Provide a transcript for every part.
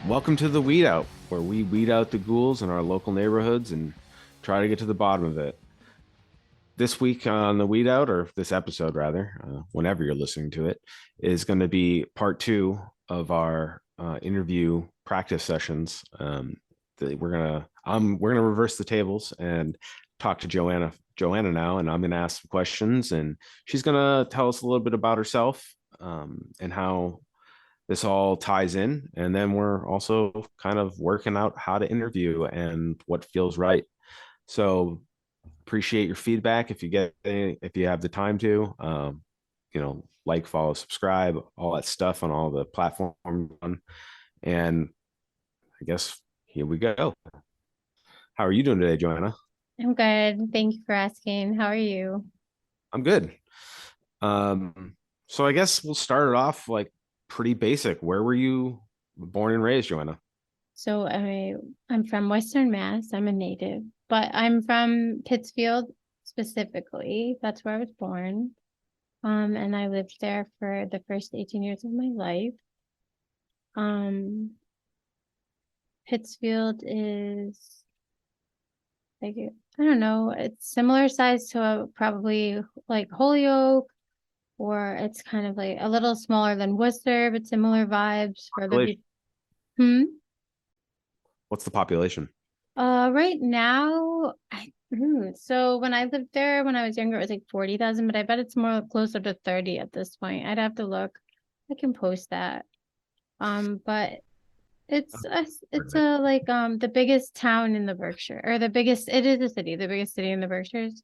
Welcome to the Weed Out, where we weed out the ghouls in our local neighborhoods and try to get to the bottom of it. This week on the Weed Out, or this episode rather, whenever you're listening to it, is going to be part two of our interview practice sessions. We're gonna reverse the tables and talk to Joanna now, and I'm gonna ask some questions, and she's gonna tell us a little bit about herself and how this all ties in. And then we're also kind of working out how to interview and what feels right. So appreciate your feedback if you have the time to, like, follow, subscribe, all that stuff on all the platforms. And I guess here we go. How are you doing today, Joanna? I'm good. Thank you for asking. How are you? I'm good. So I guess we'll start it off like pretty basic. Where were you born and raised, Joanna? So I'm from Western Mass. I'm a native, but I'm from Pittsfield specifically. That's where I was born. And I lived there for the first 18 years of my life. Um, Pittsfield is like, I don't know, it's similar size to probably like Holyoke, or it's kind of like a little smaller than Worcester, but similar vibes for the Population. people. Hmm. What's the population? Right now, so when I lived there when I was younger, it was like 40,000, but I bet it's more closer to 30 at this point. I'd have to look. I can post that. But it's the biggest town in the Berkshire, or the biggest, it is a city, the biggest city in the Berkshires,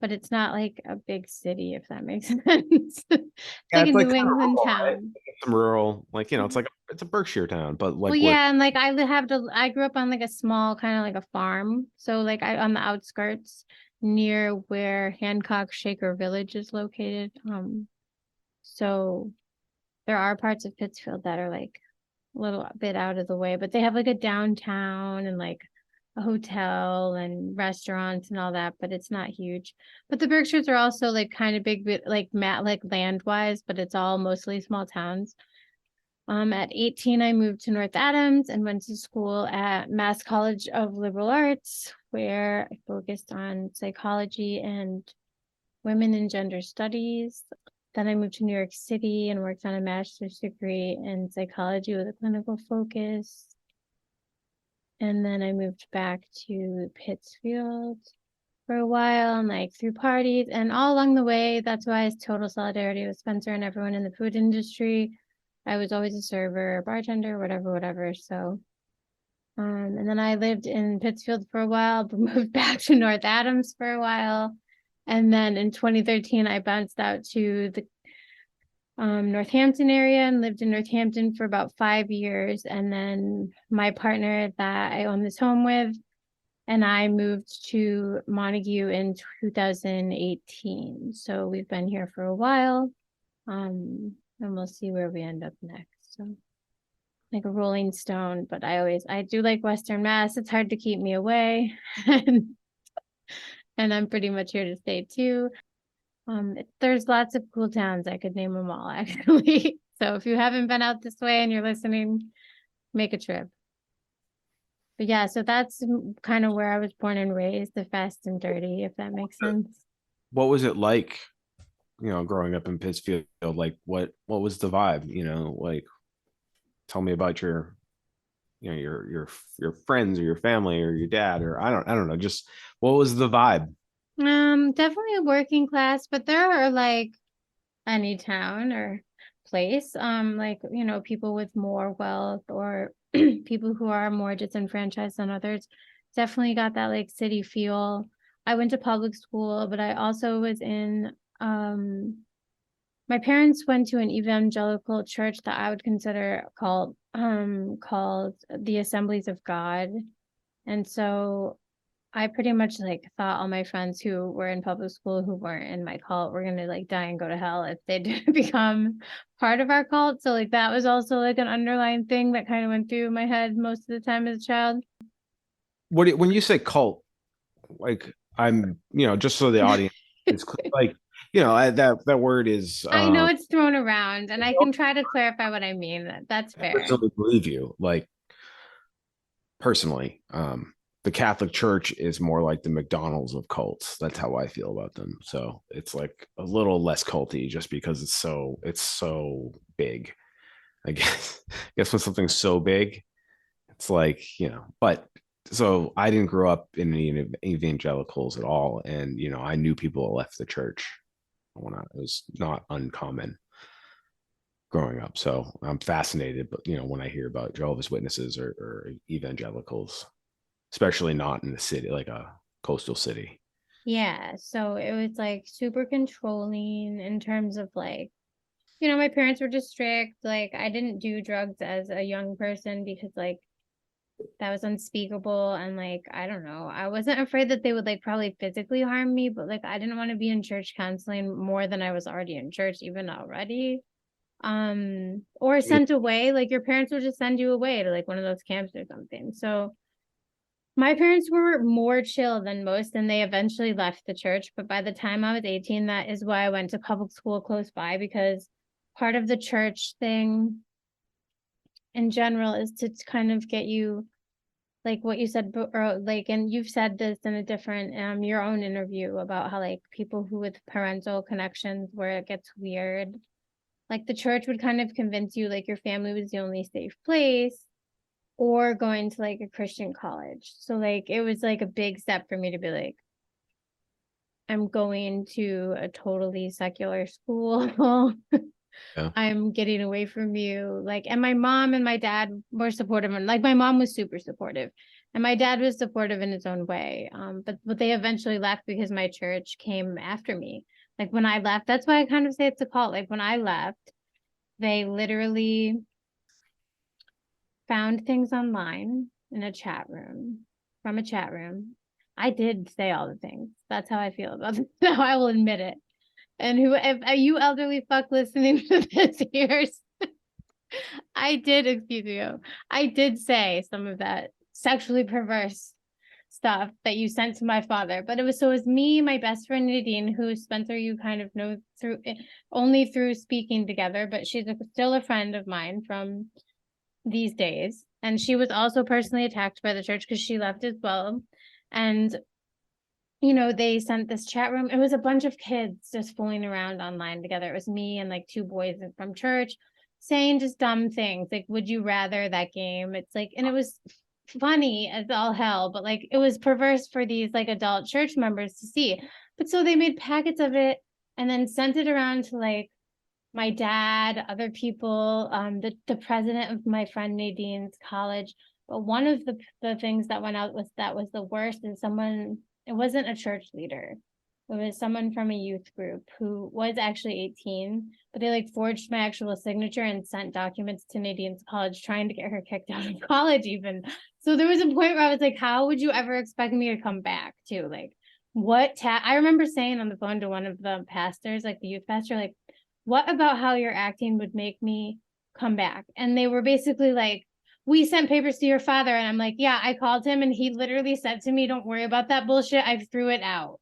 but it's not like a big city, if that makes sense. It's Yeah, like a it's like New kind of England rural, right? town. Some rural, like, it's a Berkshire town, but Well, like what? yeah, and like I grew up on like a small kind of like a farm. So like I on the outskirts near where Hancock Shaker Village is located. So there are parts of Pittsfield that are like a little bit out of the way, but they have like a downtown and like a hotel and restaurants and all that, but it's not huge. But the Berkshires are also like kind of big, like land wise, but it's all mostly small towns. At 18, I moved to North Adams and went to school at Mass College of Liberal Arts, where I focused on psychology and women and gender studies. Then I moved to New York City and worked on a master's degree in psychology with a clinical focus. And then I moved back to Pittsfield for a while and like through parties and all along the way. That's why it's total solidarity with Spencer and everyone in the food industry. I was always a server, bartender, whatever. So, and then I lived in Pittsfield for a while, but moved back to North Adams for a while. And then in 2013, I bounced out to the Northampton area and lived in Northampton for about 5 years. And then my partner that I own this home with and I moved to Montague in 2018. So we've been here for a while. And we'll see where we end up next. So like a rolling stone, but I do like Western Mass. It's hard to keep me away. And I'm pretty much here to stay too. There's lots of cool towns. I could name them all actually. So if you haven't been out this way and you're listening, make a trip. But yeah, so that's kind of where I was born and raised, the fast and dirty, if that makes sense. What was it like, growing up in Pittsfield? Like what was the vibe? Like, tell me about your friends or your family or your dad, or I don't know, just what was the vibe? Definitely a working class, but there are like any town or place, like, people with more wealth or people who are more disenfranchised than others. Definitely got that like city feel. I went to public school, but I also was in, my parents went to an evangelical church that I would consider called the Assemblies of God. And so I pretty much like thought all my friends who were in public school who weren't in my cult were gonna like die and go to hell if they didn't become part of our cult. So like that was also like an underlying thing that kind of went through my head most of the time as a child. When you say cult, like, I'm, just so the audience is clear, like, that word is, I know it's thrown around and I can try to clarify what I mean. That's I fair. personally believe you, like, personally. The Catholic Church is more like the McDonald's of cults. That's how I feel about them. So it's like a little less culty just because it's so big. I guess I guess when something's so big, it's like, but so I didn't grow up in any evangelicals at all. And I knew people that left the church when it was not uncommon growing up. So I'm fascinated, but when I hear about Jehovah's Witnesses or evangelicals, especially not in the city, like a coastal city. Yeah, so it was like super controlling in terms of like, my parents were just strict. Like I didn't do drugs as a young person because like that was unspeakable, and like I don't know, I wasn't afraid that they would like probably physically harm me, but like I didn't want to be in church counseling more than I was already in church even already. Or sent away, like your parents would just send you away to like one of those camps or something. So my parents were more chill than most, and they eventually left the church. But by the time I was 18, that is why I went to public school close by, because part of the church thing in general is to kind of get you, like what you said, or like, and you've said this in a different, your own interview about how like people who with parental connections where it gets weird, like the church would kind of convince you like your family was the only safe place, or going to like a Christian college. So like it was like a big step for me to be like, I'm going to a totally secular school. Yeah. I'm getting away from you. Like, and my mom and my dad were supportive, and like my mom was super supportive, and my dad was supportive in his own way. But they eventually left because my church came after me. Like when I left, that's why I kind of say it's a cult. Like when I left, they literally found things online in a chat room, from a chat room. I did say all the things. That's how I feel about it. So I will admit it. And who, if you elderly fuck listening to this ears, I did, excuse you, I did say some of that sexually perverse stuff that you sent to my father. But it was me, my best friend Nadine, who Spencer you kind of know through only through speaking together, but she's still a friend of mine from these days. And she was also personally attacked by the church because she left as well. And they sent this chat room. It was a bunch of kids just fooling around online together. It was me and like two boys from church saying just dumb things like, would you rather that game? It's like, and it was funny as all hell, but like it was perverse for these like adult church members to see. But so they made packets of it and then sent it around to like my dad, other people, the president of my friend Nadine's college. But one of the things that went out was the worst, and someone, it wasn't a church leader. It was someone from a youth group who was actually 18, but they like forged my actual signature and sent documents to Nadine's college trying to get her kicked out of college even. So there was a point where I was like, how would you ever expect me to come back too? Like I remember saying on the phone to one of the pastors, like the youth pastor, like, what about how you're acting would make me come back? And they were basically like, we sent papers to your father. And I'm like, yeah, I called him and he literally said to me, don't worry about that bullshit. I threw it out.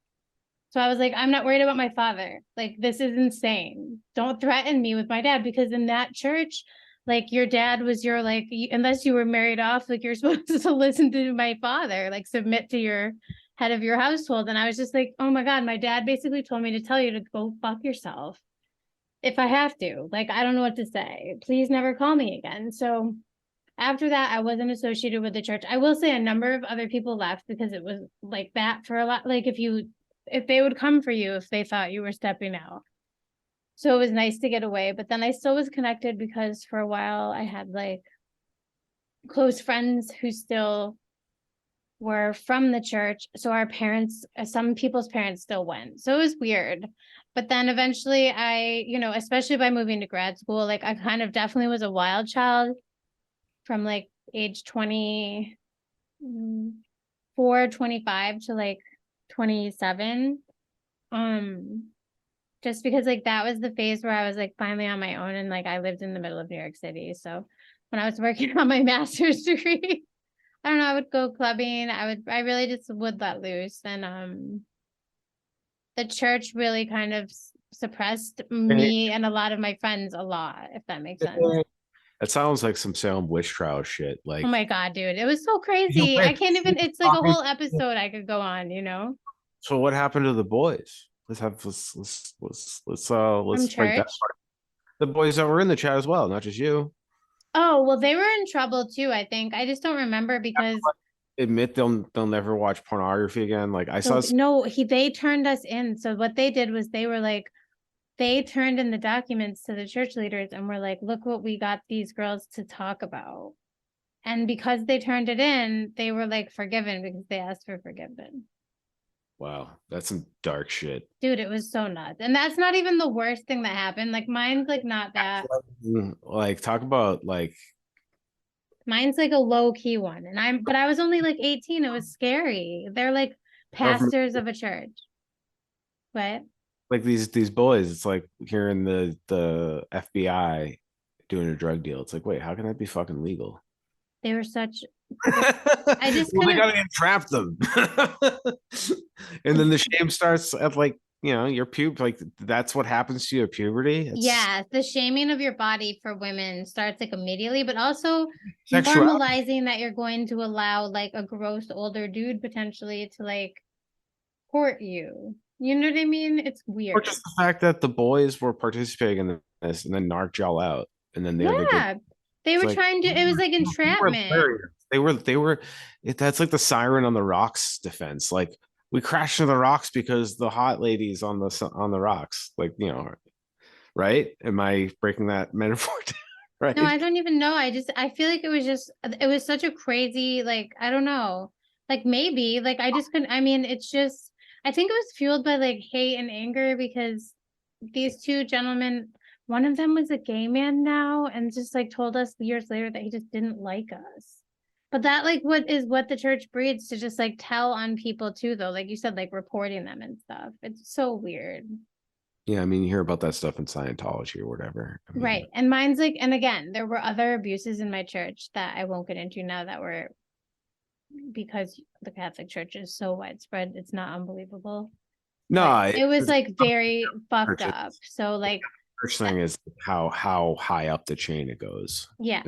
So I was like, I'm not worried about my father. Like, this is insane. Don't threaten me with my dad, because in that church, like your dad was your, like, unless you were married off, like you're supposed to listen to my father, like submit to your head of your household. And I was just like, oh my God, my dad basically told me to tell you to go fuck yourself if I have to. Like, I don't know what to say. Please never call me again. So after that, I wasn't associated with the church. I will say a number of other people left because it was like that for a lot. Like if they would come for you if they thought you were stepping out. So it was nice to get away. But then I still was connected because for a while I had like close friends who still were from the church. So our parents, some people's parents still went. So it was weird. But then eventually especially by moving to grad school, like I kind of definitely was a wild child from like age 24, 25 to like 27. Um, just because like that was the phase where I was like finally on my own, and like I lived in the middle of New York City. So when I was working on my master's degree, I don't know, I would go clubbing. I really just would let loose. And the church really kind of suppressed And me and a lot of my friends a lot, if that makes sense. That sounds like some Salem witch trial shit. Oh Like, my God, dude. It was so you know, crazy. I wait, can't even, it's like a talking- whole episode I could go on, you know, so what happened to the boys? from Let's break that church. apart. The boys that were in the chat as well, not just you. Oh, well, they were in trouble too, I think. I just don't remember because Admit they'll never watch pornography again. Like I so saw no, they turned us in. So what they did was they were like, they turned in the documents to the church leaders and were like, look what we got these girls to talk about. And because they turned it in, they were like forgiven because they asked for forgiveness. wow, that's some dark shit. Dude, it was so nuts. And that's not even the worst thing that happened. Like mine's like not that. Like talk about like Mine's like a low key one. And but I was only like 18. It was scary. They're like government, pastors of a church. But like these boys. It's like hearing the FBI doing a drug deal. It's like, wait, how can that be fucking legal? they were such, I just Well, they couldn't. gotta entrap them. And then the shame starts at like, your like that's what happens to you at puberty. It's Yeah, the shaming of your body for women starts like immediately, but also sexuality. normalizing that you're going to allow like a gross older dude potentially to like court you. You know what I mean? It's Or weird. just the fact that the boys were participating in this and then narked y'all out. And then they're the good. Yeah. They It's were like trying to, it was like you were entrapment. hilarious. That's like the siren on the rocks defense. Like we crashed into the rocks because the hot ladies on the rocks. Like, right? Am I breaking that metaphor down? No, Right? I don't even know. I feel like it was such a crazy, like, I don't know. Like maybe, like I just couldn't, I mean, it's just, I think it was fueled by like hate and anger because these two gentlemen, one of them was a gay man now and just like told us years later that he just didn't like us. But that like what the church breeds to just like tell on people too, though. Like you said, like reporting them and stuff. It's so weird. Yeah, I mean, you hear about that stuff in Scientology or whatever. I mean, Right. And mine's like, and again, there were other abuses in my church that I won't get into now that were because the Catholic Church is so widespread, it's not unbelievable. But no, it was it's like very fucked church. up. So like First that, thing is how high up the chain it goes. yeah.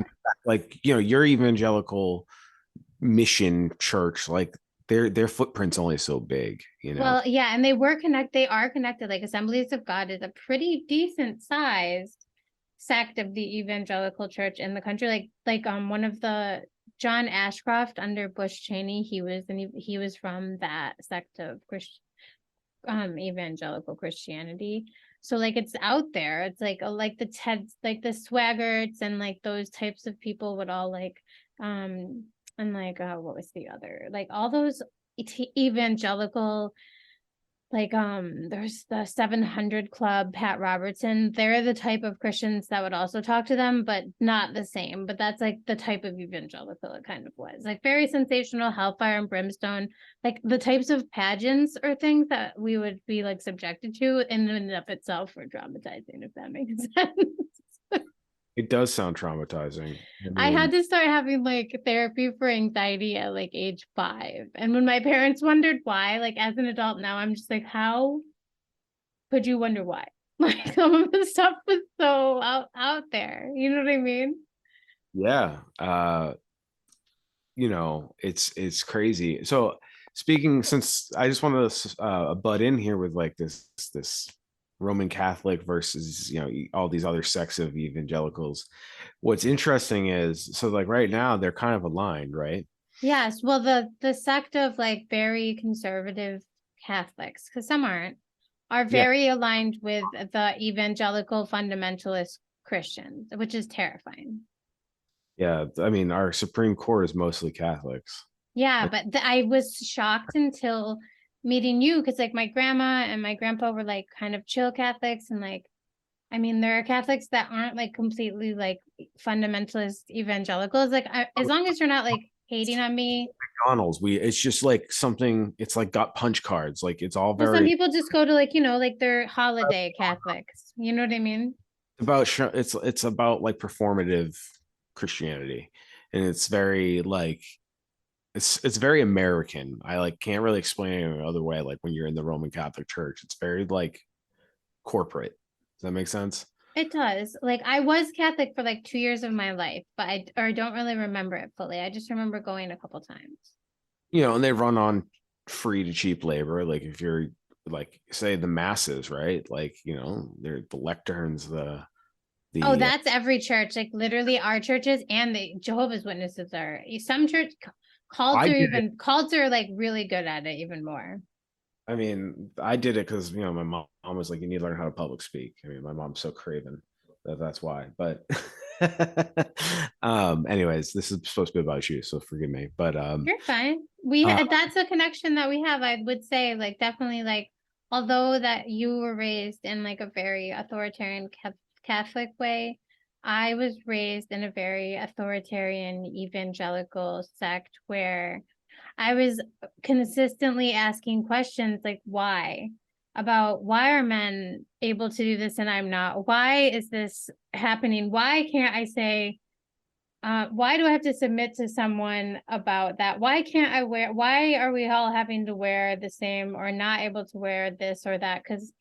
Like, your evangelical mission church, like their footprint's only so big. Well, yeah, and they are connected. Like Assemblies of God is a pretty decent sized sect of the evangelical church in the country. Like one of the John Ashcroft under Bush Cheney, he was from that sect of evangelical Christianity. So like it's out there. It's like the Teds, like the Swaggarts and like those types of people would all like and like what was the other? Like all those evangelical like there's the 700 Club, Pat Robertson. They're the type of Christians that would also talk to them, but not the same. But that's like the type of evangelical it kind of was. Like very sensational, hellfire and brimstone, like the types of pageants or things that we would be like subjected to in and of itself were traumatizing, if that makes sense. It does sound traumatizing. I I had mean, to start having like therapy for anxiety at like age 5. And when my parents wondered why, like as an adult now, I'm just like, how could you wonder why? Like some of the stuff was so out there. You know what I mean? yeah. It's crazy. So speaking, since I just want to butt in here with like this Roman Catholic versus all these other sects of evangelicals. What's interesting is, so like right now they're kind of aligned, right? Yes. Well, the sect of like very conservative Catholics, because some aren't, are Yeah, very aligned with the evangelical fundamentalist Christians, which is terrifying. yeah. I mean, our Supreme Court is mostly Catholics. Yeah, but I was shocked until meeting you because like my grandma and my grandpa were like kind of chill Catholics and like I mean, there are Catholics that aren't like completely like fundamentalist evangelicals. Like, as long as you're not like hating on me. McDonald's, it's just like something. It's like got punch cards. Like it's all Well, some very people just go to like, like their holiday Catholics. You know what I mean? about it's about like performative Christianity, and it's very like it's very American. I like can't really explain it any other way. Like when you're in the Roman Catholic Church, it's very like corporate. Does that make sense? It does. Like I was Catholic for like 2 years of my life, but I don't really remember it fully. I just remember going a couple times. And they run on free to cheap labor. Like if you're like say the masses, right? Like, they're the lecterns, Oh, the that's every church. Like literally our churches and the Jehovah's Witnesses are some church cults I are did it. even cults are like really good at it even more. I mean, I did it because my mom was like, you need to learn how to public speak. I mean, my mom's so craven that's why. But anyways, this is supposed to be about you, so forgive me. But You're fine. uh, That's a connection that we have. I would say like definitely like although that you were raised in like a very authoritarian Catholic way, I was raised in a very authoritarian evangelical sect where I was consistently asking questions like why about why are men able to do this and I'm not? Why is this happening? Why can't I say why do I have to submit to someone about that? Why are we all having to wear the same or not able to wear this or that? Because,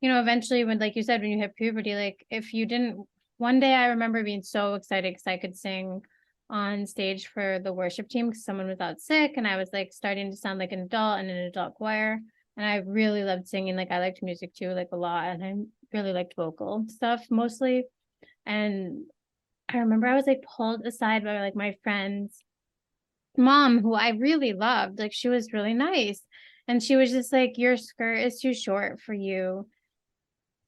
eventually when, like you said, when you hit puberty, like if you didn't, one day I remember being so excited because I could sing on stage for the worship team because someone was out sick and I was like starting to sound like an adult in an adult choir. And I really loved singing. Like I liked music too, like a lot. And I really liked vocal stuff mostly. And I remember I was like pulled aside by like my friend's mom, who I really loved. Like she was really nice. And she was just like, your skirt is too short for you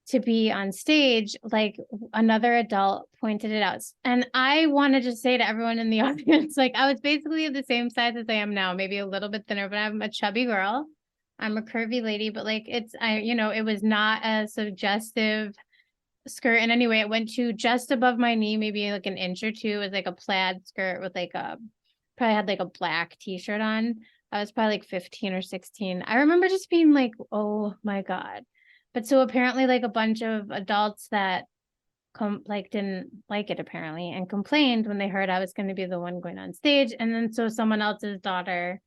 to be on stage. Like another adult pointed it out. And I wanted to say to everyone in the audience, like I was basically the same size as I am now, maybe a little bit thinner, but I'm a chubby girl. I'm a curvy lady, but like it was not a suggestive skirt in any way. It went to just above my knee, maybe like an inch or two. It was like a plaid skirt with like probably had like a black t-shirt on. I was probably like 15 or 16. I remember just being like, oh my God. But so apparently like a bunch of adults that didn't like it apparently and complained when they heard I was going to be the one going on stage. And then so someone else's daughter,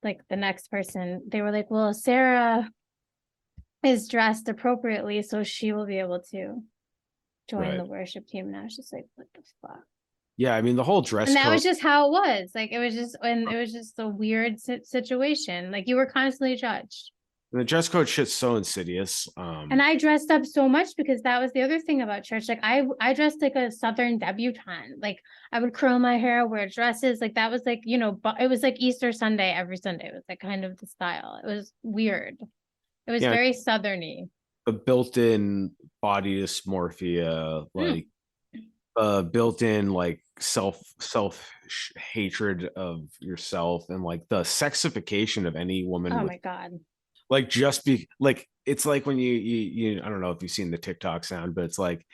like the next person, they were like, well, Sarah is dressed appropriately, so she will be able to join right. the worship team. And I was just like, what the fuck? Yeah, I mean the whole dress And that code. was just how it was. Like it was just a weird situation. Like you were constantly judged. And the dress code shit's so insidious. And I dressed up so much because that was the other thing about church. Like I dressed like a Southern debutante. Like I would curl my hair, wear dresses. Like that was like, but it was like Easter Sunday every Sunday. It was like kind of the style. It was weird. It was Yeah, very Southerny. the built-in body dysmorphia, Mm. like built-in like self hatred of yourself, and like the sexification of any woman Oh with my God. like just be like it's like when you I don't know if you've seen the TikTok sound, but it's like,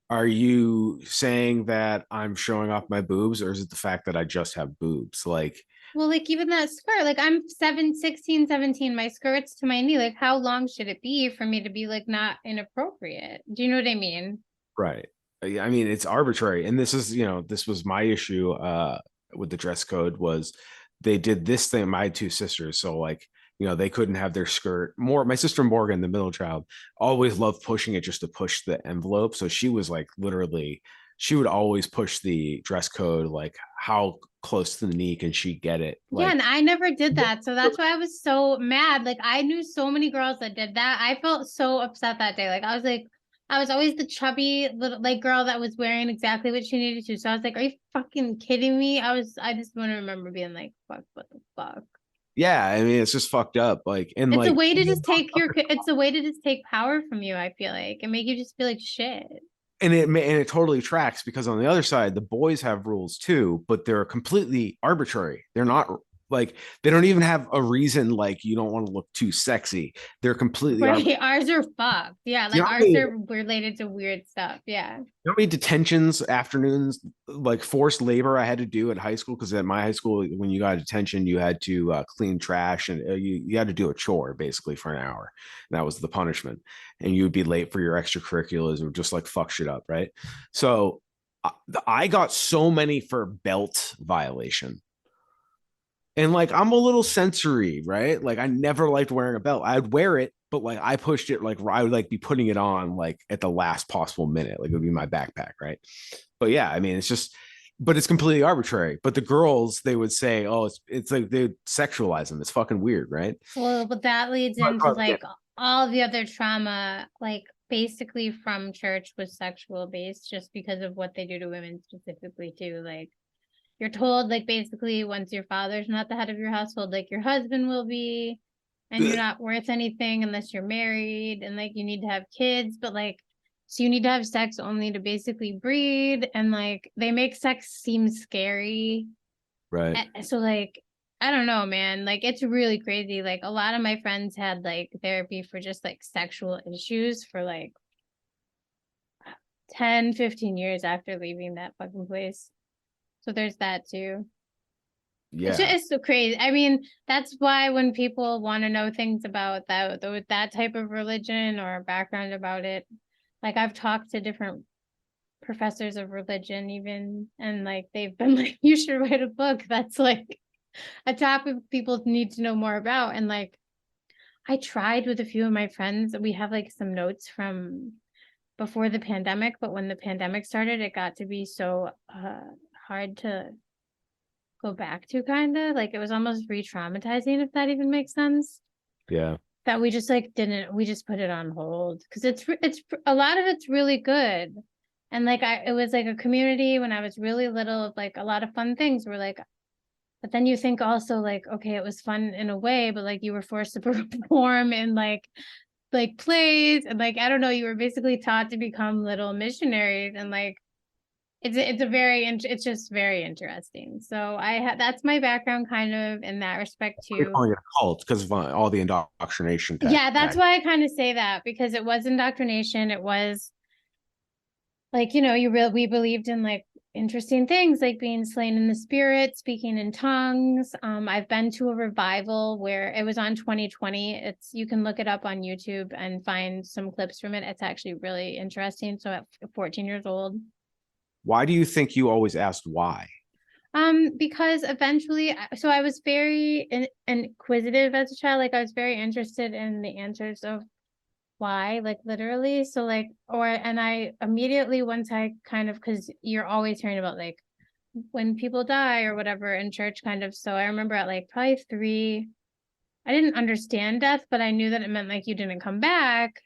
are you saying that I'm showing off my boobs, or is it the fact that I just have boobs? Like, Well, like even that skirt, like I'm 16, 17, my skirt's to my knee. Like how long should it be for me to be like not inappropriate? Do you know what I mean? right. I mean, it's arbitrary. And this was my issue with the dress code was they did this thing, my two sisters. So like, they couldn't have their skirt more. My sister Morgan, the middle child, always loved pushing it just to push the envelope. So she was like literally, she would always push the dress code, like how close to the knee can she get it? Yeah, Like, and I never did that. So that's why I was so mad. Like I knew so many girls that did that. I felt so upset that day. Like I was always the chubby little like girl that was wearing exactly what she needed to. So I was like, are you fucking kidding me? I just want to remember being like, fuck, what the fuck? yeah, I mean, it's just fucked up. Like, and It's a like, way to just take it's a way to just take power from you, I feel like, and make you just feel like shit. and it totally tracks because on the other side the boys have rules too, but they're completely arbitrary. They're not like, they don't even have a reason, like you don't want to look too sexy. They're completely arbitrary. Right. Ours are fucked. Yeah, you like know how ours many, are related to weird stuff. Yeah. detentions, afternoons, like forced labor I had to do at high school? Because at my high school, when you got a detention, you had to clean trash, and you had to do a chore basically for an hour. And that was the punishment. And you would be late for your extracurriculars or just like fuck shit up, right? So I got so many for belt violation. And like I'm a little sensory, right? Like I never liked wearing a belt. I'd wear it, but like I pushed it like I would like be putting it on like at the last possible minute. Like it would be my backpack, right? But yeah, I mean it's just but it's completely arbitrary. But the girls, they would say, oh, it's like they sexualize them. It's fucking weird, right? Well, but that leads into like all the other trauma, like basically from church was sexual based just because of what they do to women specifically too. Like you're told like basically once your father's not the head of your household, like your husband will be, and you're not worth anything unless you're married, and like you need to have kids, but like so you need to have sex only to basically breed, and like they make sex seem scary. Right. So like I don't know, man. Like it's really crazy. Like a lot of my friends had like therapy for just like sexual issues for like 10, 15 years after leaving that fucking place. So there's that too. Yeah. It's so crazy. I mean, that's why when people want to know things about that type of religion or background about it, like I've talked to different professors of religion even, and like they've been like, you should write a book that's like a topic people need to know more about. And like I tried with a few of my friends. We have like some notes from before the pandemic, but when the pandemic started, it got to be so hard to go back to, kind of like it was almost re-traumatizing, if that even makes sense. Yeah. That we just like didn't, we just put it on hold because it's a lot of it's really good. And like it was like a community when I was really little of like a lot of fun things were like, but then you think also like, okay, it was fun in a way, but like you were forced to perform in like plays, and like I don't know, you were basically taught to become little missionaries, and like it's just very interesting. So I had that's my background kind of in that respect You're too. calling it a cult because of all the indoctrination Yeah, that's tech. why I kind of say that, because it was indoctrination. It was like, we believed in like interesting things like being slain in the spirit, speaking in tongues. I've been to a revival where it was on 2020. You can look it up on YouTube and find some clips from it. It's actually really interesting. So at 14 years old. Why do you think you always asked why? Because eventually, so I was very inquisitive as a child. Like I was very interested in the answers of why, like literally. So like, and I immediately, once I kind of, because you're always hearing about like when people die or whatever in church, kind of. So I remember at like probably 3, I didn't understand death, but I knew that it meant like you didn't come back.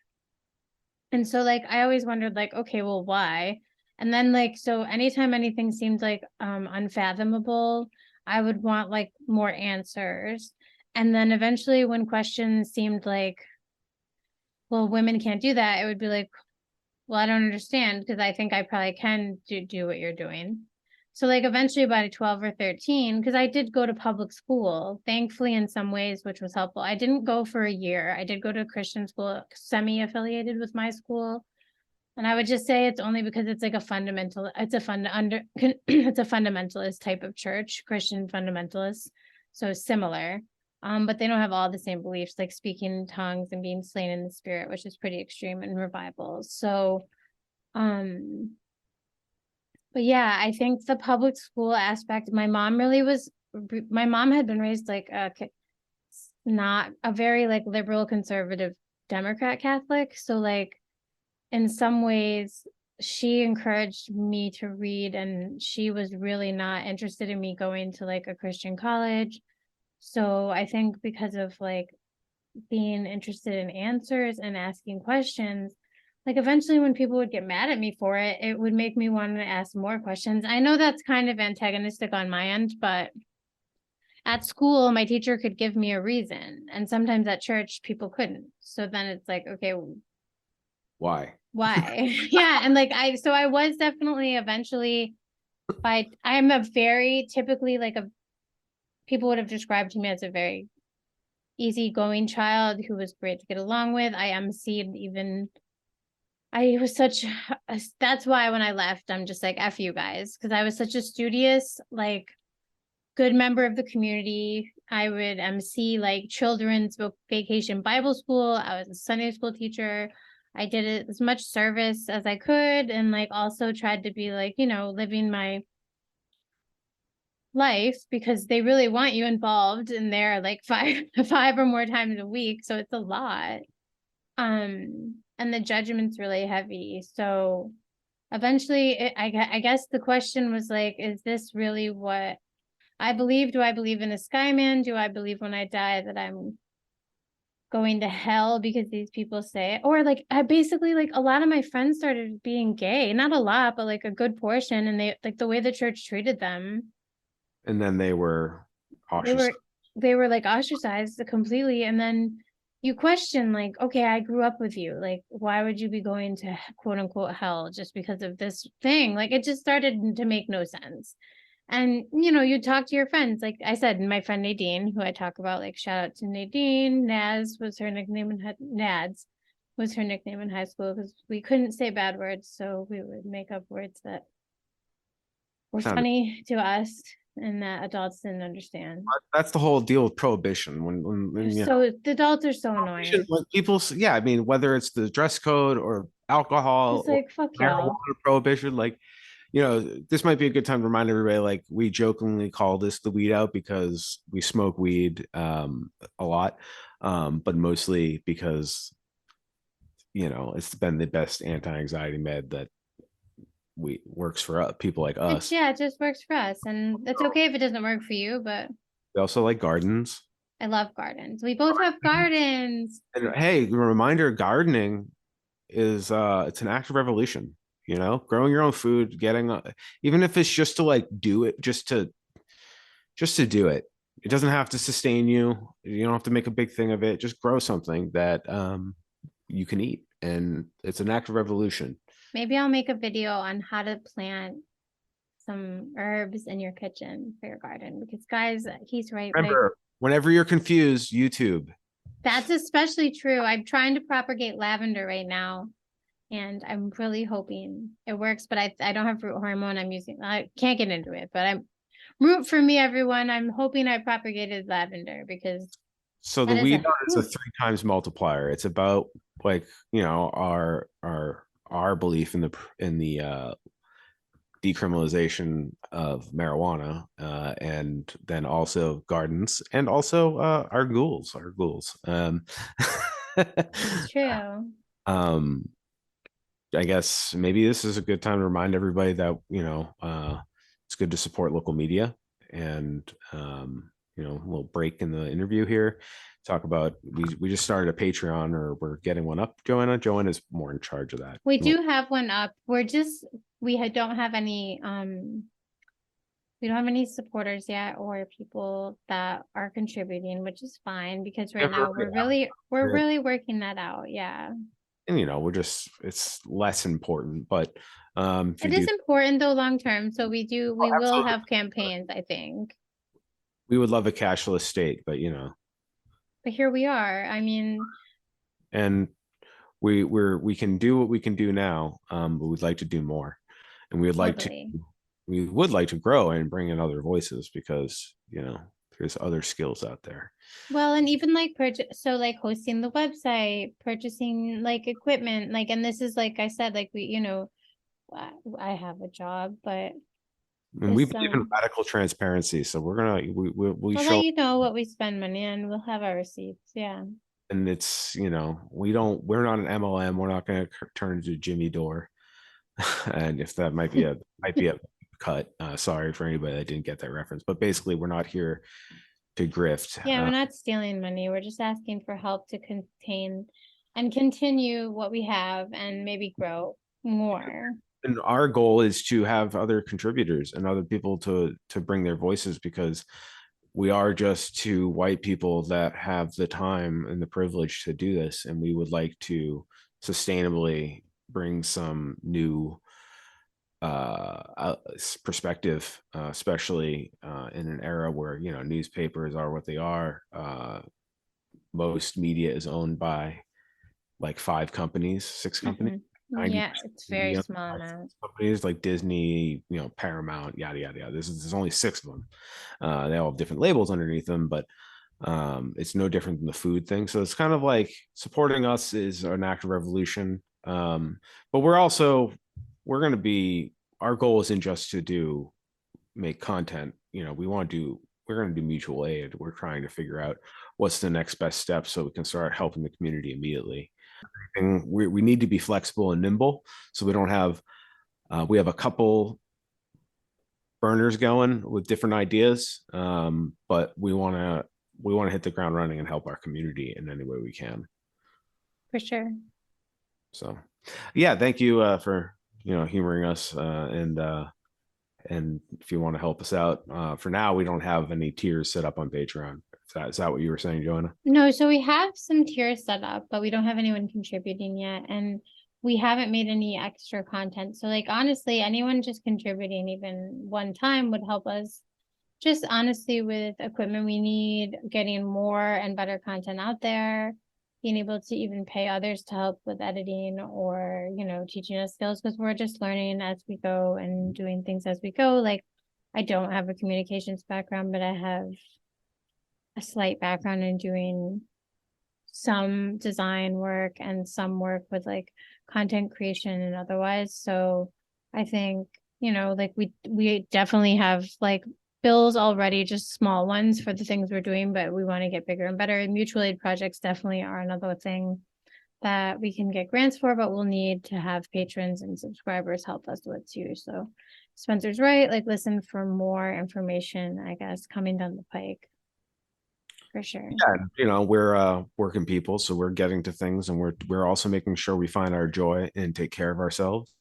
And so like I always wondered like, okay, well, why? And then like so anytime anything seemed like unfathomable, I would want like more answers. And then eventually when questions seemed like, well, women can't do that, it would be like, well, I don't understand, because I think I probably can do what you're doing. So like eventually by 12 or 13, because I did go to public school, thankfully in some ways, which was helpful. I didn't go for a year. I did go to a Christian school, semi-affiliated with my school. And I would just say it's only because it's like it's a fundamentalist type of church, Christian fundamentalist. So similar. But they don't have all the same beliefs, like speaking in tongues and being slain in the spirit, which is pretty extreme in revivals. So um but yeah, I think the public school aspect, my mom had been raised like not a very like liberal conservative Democrat Catholic. So like in some ways she encouraged me to read, and she was really not interested in me going to like a Christian college. So I think because of like being interested in answers and asking questions, like eventually when people would get mad at me for it, it would make me want to ask more questions. I know that's kind of antagonistic on my end, but at school my teacher could give me a reason, and sometimes at church people couldn't. So then it's like, okay, Why? why? Yeah. And like so I was definitely eventually, I'm a very typically like a people would have described me as a very easygoing child who was great to get along with. I emceed even. I was such that's why when I left, I'm just like, F you guys, because I was such a studious, like good member of the community. I would MC like children's vacation Bible school. I was a Sunday school teacher. I did it as much service as I could, and like also tried to be like, living life because they really want you involved in there like five or more times a week. So it's a lot. And the judgment's really heavy. So eventually I guess the question was like, is this really what I believe? Do I believe in a skyman? Do I believe when I die that I'm going to hell because these people say it? Or like I basically like a lot of my friends started being gay, not a lot, but like a good portion, and they like the way the church treated them, And then they were they cautious. were they were like ostracized completely. And then you question like, okay, I grew up with you, like why would you be going to quote unquote hell just because of this thing? Like it just started to make no sense. And you talk to your friends, like I said, my friend Nadine, who I talk about, like shout out to Nadine. Naz was her nickname in Nads was her nickname in high school because we couldn't say bad words, so we would make up words that were Sounded funny to us and that adults didn't understand. That's the whole deal with prohibition. They're When so the adults are so prohibition, annoying. when people, yeah, I mean, whether it's the dress code or alcohol Just or like fuck y'all. marijuana prohibition, like, this might be a good time to remind everybody, like, we jokingly call this the weed out because we smoke weed a lot, but mostly because, it's been the best anti-anxiety med that we works for people like It's us. yeah, it just works for us, and it's okay if it doesn't work for you. But We also like gardens. I love gardens. We both have gardens. And hey, reminder, gardening is it's an act of revolution, growing your own food, getting even if it's just to like do it, just to do it. It doesn't have to sustain you. You don't have to make a big thing of it. Just grow something that you can eat, and it's an act of revolution. Maybe I'll make a video on how to plant some herbs in your kitchen for your garden because guys, he's right. Like Remember, whenever you're confused, YouTube. that's especially true. I'm trying to propagate lavender right now, and I'm really hoping it works. But I don't have root hormone. I'm using. I can't get into it, but I'm root for me, everyone. I'm hoping I propagated lavender because So the that is weed a dot is a whew, three times multiplier. It's about like our belief in the decriminalization of marijuana, and then also gardens, and also our ghouls. it's true. um, I guess maybe this is a good time to remind everybody that it's good to support local media, and we'll break in the interview here. Talk about we just started a Patreon, or we're getting one up. Joanna is more in charge of that. We Well, do have one up. Don't have any we don't have any supporters yet or people that are contributing, which is fine because right now we're really working that out. Yeah. and we're just it's less important, but if you It do, is important though long term. So we will absolutely, have campaigns, I think. we would love a cashless state, but But here we are. I mean, and we can do what we can do now, but we'd like to do more, and totally. we would like to grow and bring in other voices, because there's other skills out there. Well, and even like purchase, so like hosting the website, purchasing like equipment, like, and this is like I said, like I have a job, but And we this believe in radical transparency, so we're gonna we we'll let show, you know what we spend money on. We'll have our receipts. Yeah. and it's we're not an MLM. We're not going to turn into Jimmy Dore. And if that might be a cut, sorry for anybody that didn't get that reference, but basically we're not here to grift. Yeah, we're not stealing money. We're just asking for help to contain and continue what we have and maybe grow more. And our goal is to have other contributors and other people to bring their voices, because we are just two white people that have the time and the privilege to do this, and we would like to sustainably bring some new perspective, especially in an era where newspapers are what they are. Most media is owned by like five companies, six companies. Mhm. 90% Yeah, it's very media small amount. companies like Disney, Paramount, yada yada yada. There's only six of them. They all have different labels underneath them, but it's no different than the food thing. So it's kind of like supporting us is an act of revolution. But we're going to be, our goal isn't just to make content. we want to do, we're going to do mutual aid. We're trying to figure out what's the next best step so we can start helping the community immediately. And we need to be flexible and nimble. So we don't have, we have a couple burners going with different ideas. But we want to hit the ground running and help our community in any way we can. For sure. So yeah, thank you for humoring us and if you want to help us out. For now, we don't have any tiers set up on Patreon. Is that what you were saying, Joanna? No, so we have some tiers set up, but we don't have anyone contributing yet. And we haven't made any extra content. So like honestly, anyone just contributing even one time would help us just honestly with equipment we need, getting more and better content out there, being able to even pay others to help with editing or, teaching us skills because we're just learning as we go and doing things as we go. Like I don't have a communications background, but I have a slight background in doing some design work and some work with like content creation and otherwise. So I think, like we definitely have like bills already, just small ones for the things we're doing, but we want to get bigger and better. And mutual aid projects definitely are another thing that we can get grants for, but we'll need to have patrons and subscribers help us with too. So Spencer's right, like listen for more information, I guess, coming down the pike. For sure. Yeah, we're working people, so we're getting to things, and we're also making sure we find our joy and take care of ourselves.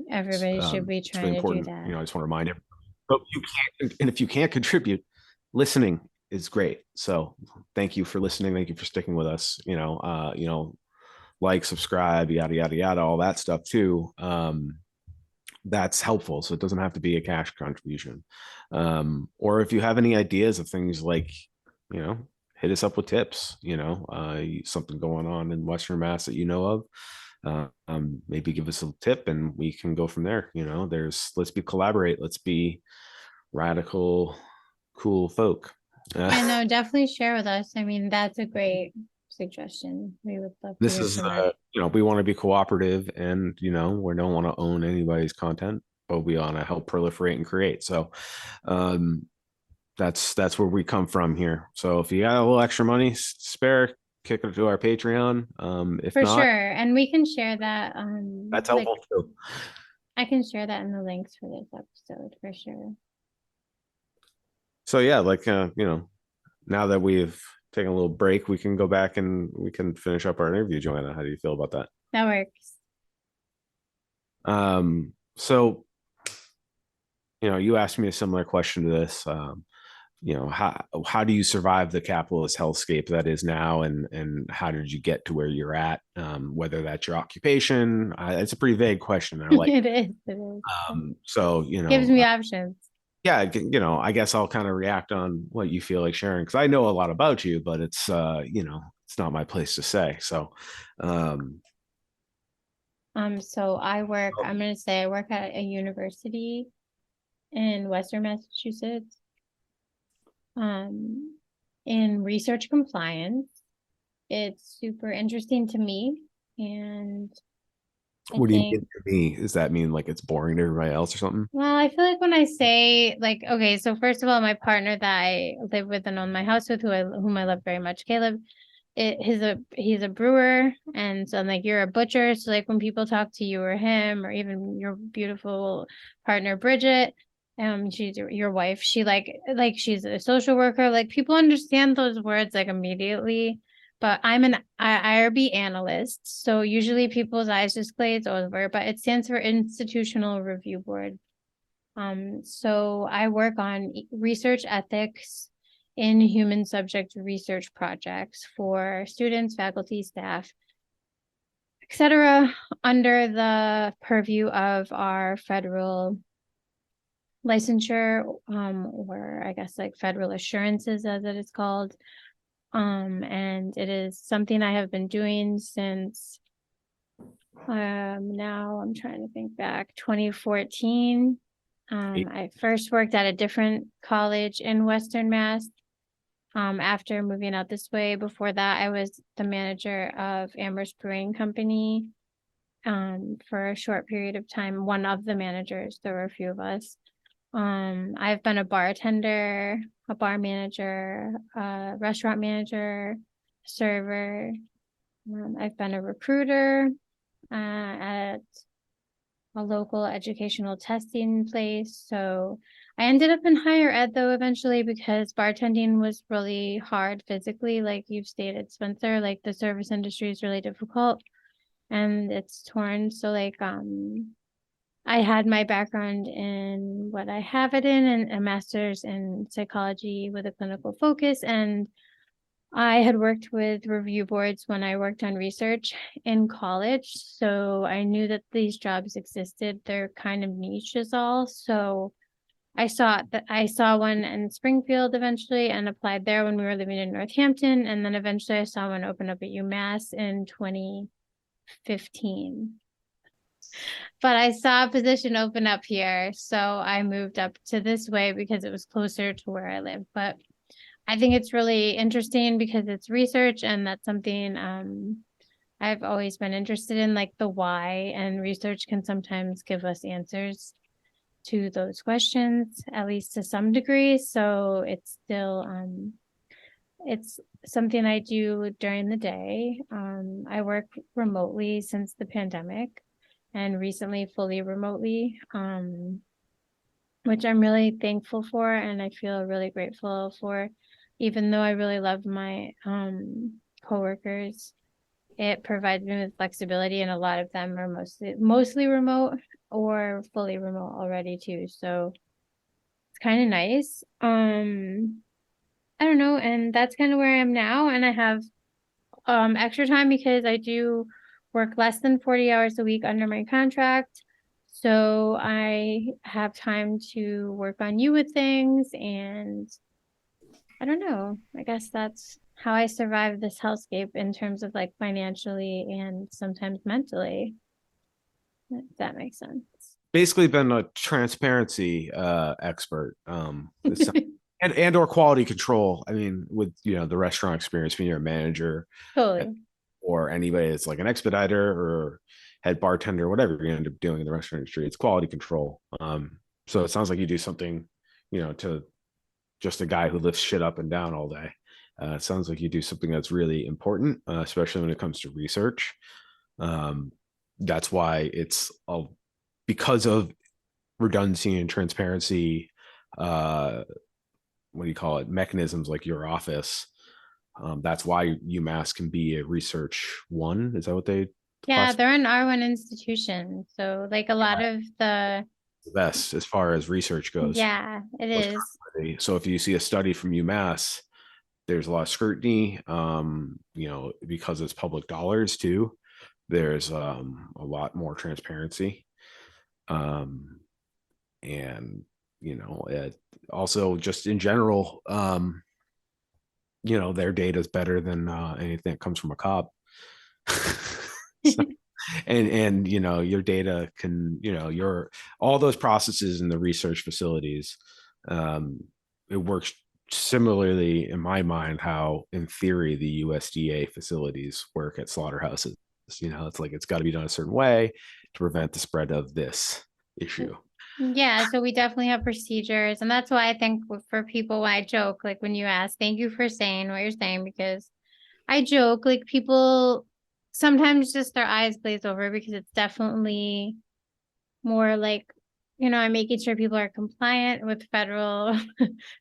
Everybody should be It's really trying to do important. that. I just want to remind everyone. But you can't, and if you can't contribute, listening is great. So thank you for listening. Thank you for sticking with us. Like, subscribe, yada yada yada, all that stuff too. That's helpful. So it doesn't have to be a cash contribution. Or if you have any ideas of things like, hit us up with tips, something going on in Western Mass that you know of. Maybe give us a tip and we can go from there. Let's collaborate. Let's be radical, cool folk. Yeah, no, definitely share with us. I mean, that's a great suggestion. We would love to This hear is, from that. we want to be cooperative and, we don't want to own anybody's content, but we want to help proliferate and create. So, that's where we come from here. So if you got a little extra money spare, kick it to our Patreon. If For not, sure. And we can share that. that's Like helpful too. I can share that in the links for this episode for sure. So yeah, like now that we've taken a little break, we can go back and we can finish up our interview. Joanna, how do you feel about that? That works. So you asked me a similar question to this. How do you survive the capitalist hellscape that is now, and how did you get to where you're at? Whether that's your occupation, it's a pretty vague question. I like It is. It is. so Gives me options. yeah, I guess I'll kind of react on what you feel like sharing because I know a lot about you, but it's it's not my place to say. So um So I'm gonna say I work at a university in Western Massachusetts, um, in research compliance. It's super interesting to me, and I what do you think, mean to me? Does that mean like it's boring to everybody else or something? well, I feel like when I say like, okay, so first of all, my partner that I live with and own my house with, whom I love very much, Caleb, he's a brewer, and so I'm like, you're a butcher. So like when people talk to you or him or even your beautiful partner Bridget, she's your wife, she like she's a social worker, like people understand those words like immediately. But I'm an IRB analyst, so usually people's eyes just glaze over, but it stands for Institutional Review Board. So I work on research ethics in human subject research projects for students, faculty, staff, etc., under the purview of our federal licensure, or I guess like federal assurances as it is called. And it is something I have been doing since now I'm trying to think back, 2014. I first worked at a different college in Western Mass. After moving out this way, before that, I was the manager of Amherst Brewing Company, for a short period of time. One of the managers, there were a few of us. I've been a bartender, a bar manager, a restaurant manager, server. I've been a recruiter at a local educational testing place. So I ended up in higher ed though eventually because bartending was really hard physically, like you've stated, Spencer. Like the service industry is really difficult and it's torn. So like I had my background in what I have it in and a master's in psychology with a clinical focus. And I had worked with review boards when I worked on research in college. So I knew that these jobs existed. They're kind of niche is all. So I saw one in Springfield eventually and applied there when we were living in Northampton. And then eventually I saw one open up at UMass in 2015. But I saw a position open up here, so I moved up to this way because it was closer to where I live. But I think it's really interesting because it's research and that's something I've always been interested in, like the why, and research can sometimes give us answers to those questions, at least to some degree. So it's still it's something I do during the day. I work remotely since the pandemic and recently fully remotely, which I'm really thankful for and I feel really grateful for, even though I really love my coworkers. It provides me with flexibility and a lot of them are mostly remote or fully remote already too. So it's kind of nice. I don't know, and that's kind of where I am now. And I have extra time because I do work less than 40 hours a week under my contract. So I have time to work on you with things and I don't know. I guess that's how I survive this hellscape in terms of like financially and sometimes mentally. If that makes sense. Basically been a transparency expert. And or quality control. I mean, with the restaurant experience, when you're a manager Totally. or anybody that's like an expediter or head bartender, whatever you end up doing in the restaurant industry, it's quality control. So it sounds like you do something, to just a guy who lifts shit up and down all day. It sounds like you do something that's really important, especially when it comes to research. That's why because of redundancy and transparency. What do you call it? Mechanisms like your office. That's why UMass can be a research one. Is that what they Yeah, classify? they're an R1 institution. So like a lot of the, The best as far as research goes. yeah, it is. So if you see a study from UMass, there's a lot of scrutiny. Because it's public dollars too. There's a lot more transparency. Um, and it also just in general, their data is better than anything that comes from a cop. So, and your data can your all those processes in the research facilities, it works similarly in my mind how in theory the USDA facilities work at slaughterhouses. It's like it's got to be done a certain way to prevent the spread of this issue. Yeah, so we definitely have procedures. And that's why I think for people, when I joke, like when you ask, thank you for saying what you're saying, because I joke, like people sometimes just their eyes glaze over because it's definitely more like, I'm making sure people are compliant with federal,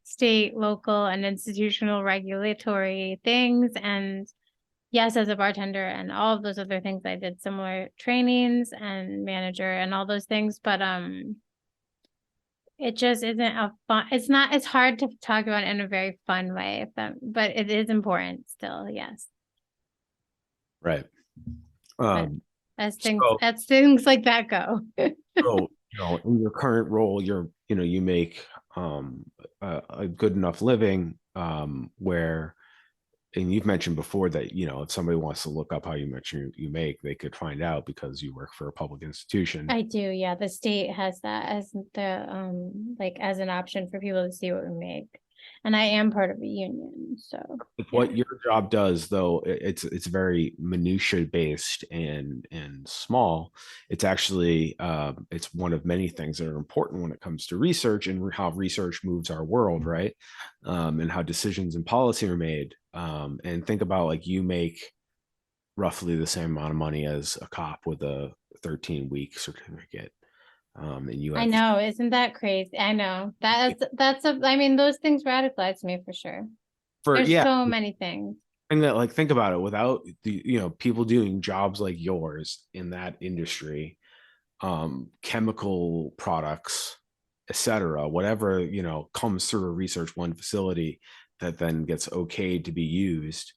state, local, and institutional regulatory things. And yes, as a bartender and all of those other things, I did similar trainings and manager and all those things. But it just isn't a fun, it's hard to talk about in a very fun way, but it is important still, yes. Right. But um as things like that go. so in your current role you make a good enough living, where, and you've mentioned before that if somebody wants to look up how much you make, they could find out because you work for a public institution. I do, yeah. The state has that as the like as an option for people to see what we make. and I am part of a union. So yeah. What your job does, though, it's very minutia based and small. It's actually it's one of many things that are important when it comes to research and how research moves our world, right? And how decisions and policy are made. And think about, like, you make roughly the same amount of money as a cop with a 13-week certificate. And you I have know, isn't that crazy? I know. I mean, those things radicalize me for sure. for There's yeah. so many things. And that, like, think about it, without the, people doing jobs like yours in that industry, chemical products, etc., whatever, comes through a research one facility that then gets okayed to be used,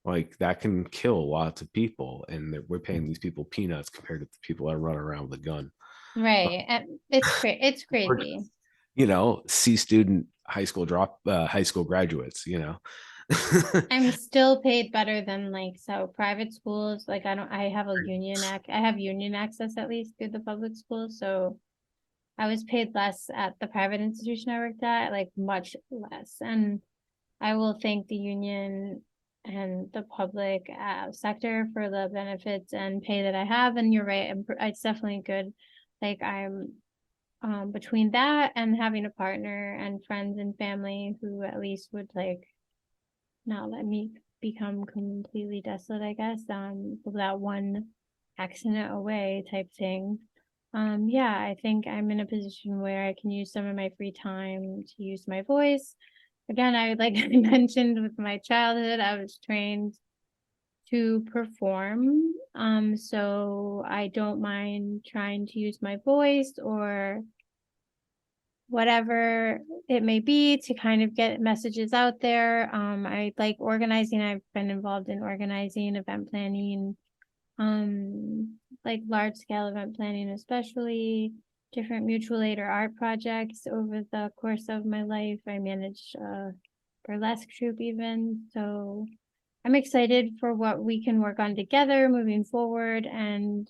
like, that can kill lots of people, and we're paying these people peanuts compared to the people that run around with a gun. Right. And it's Or just, crazy. C student high school graduates, I'm still paid better than like so private schools. Like I have I have union access at least through the public schools. So I was paid less at the private institution I worked at, like much less. And I will thank the union and the public sector for the benefits and pay that I have. And you're right, it's definitely good. Like I'm between that and having a partner and friends and family who at least would like not let me become completely desolate, I guess, that one accident away type thing. Yeah, I think I'm in a position where I can use some of my free time to use my voice. Again, I like I mentioned with my childhood, I was trained to perform. So I don't mind trying to use my voice or whatever it may be to kind of get messages out there. I like organizing. I've been involved in organizing, event planning, like large scale event planning, especially different mutual aid or art projects over the course of my life. I managed a burlesque troupe even. So I'm excited for what we can work on together moving forward. And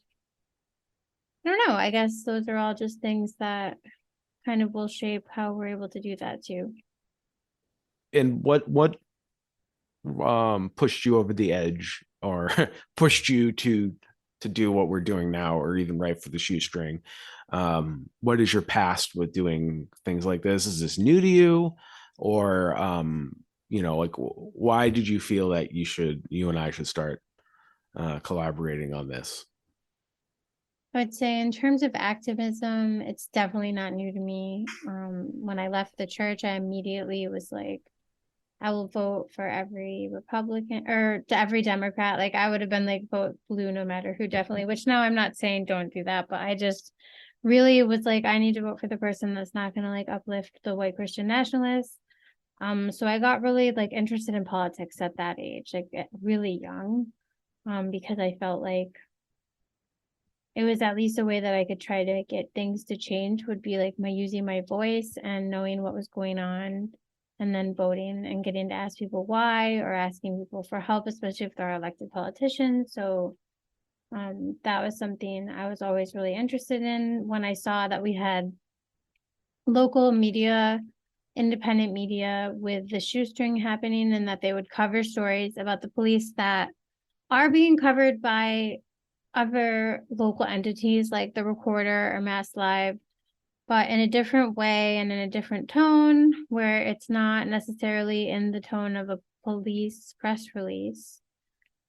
I don't know, I guess those are all just things that kind of will shape how we're able to do that too. And what pushed you over the edge, or pushed you to do what we're doing now, or even write for the shoestring? What is your past with doing things like this? Is this new to you? Or like, why did you feel that you and I should start collaborating on this? I would say in terms of activism, it's definitely not new to me. When I left the church, I immediately was like, I will vote for every Republican or to every Democrat. Like I would have been like vote blue no matter who, definitely, which now I'm not saying don't do that, but I just really was like, I need to vote for the person that's not gonna like uplift the white Christian nationalists. So I got really like interested in politics at that age, like really young, because I felt like it was at least a way that I could try to get things to change would be like my using my voice and knowing what was going on and then voting and getting to ask people why or asking people for help, especially if they're elected politicians. So that was something I was always really interested in when I saw that we had local media, independent media with the shoestring happening and that they would cover stories about the police that are being covered by other local entities like the Recorder or Mass Live, but in a different way and in a different tone where it's not necessarily in the tone of a police press release.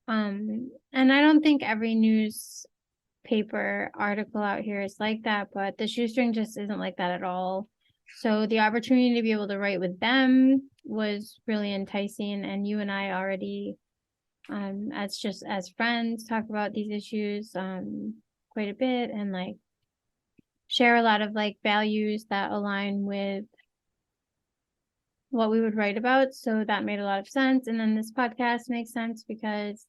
And I don't think every newspaper article out here is like that, but the shoestring just isn't like that at all. So the opportunity to be able to write with them was really enticing. And you and I already as friends talk about these issues quite a bit and like share a lot of like values that align with what we would write about, so that made a lot of sense. And then this podcast makes sense because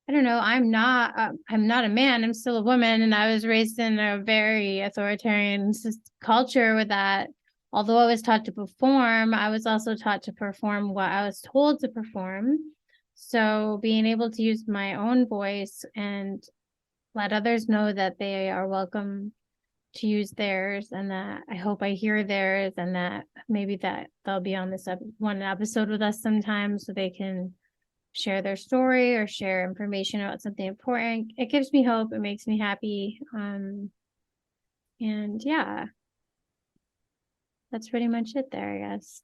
I don't know, I'm not a man, I'm still a woman, and I was raised in a very authoritarian culture with that. Although I was taught to perform, I was also taught to perform what I was told to perform. So being able to use my own voice and let others know that they are welcome to use theirs, and that I hope I hear theirs, and that maybe that they'll be on this one episode with us sometime so they can share their story or share information about something important. It gives me hope. It makes me happy. And yeah, that's pretty much it there, I guess.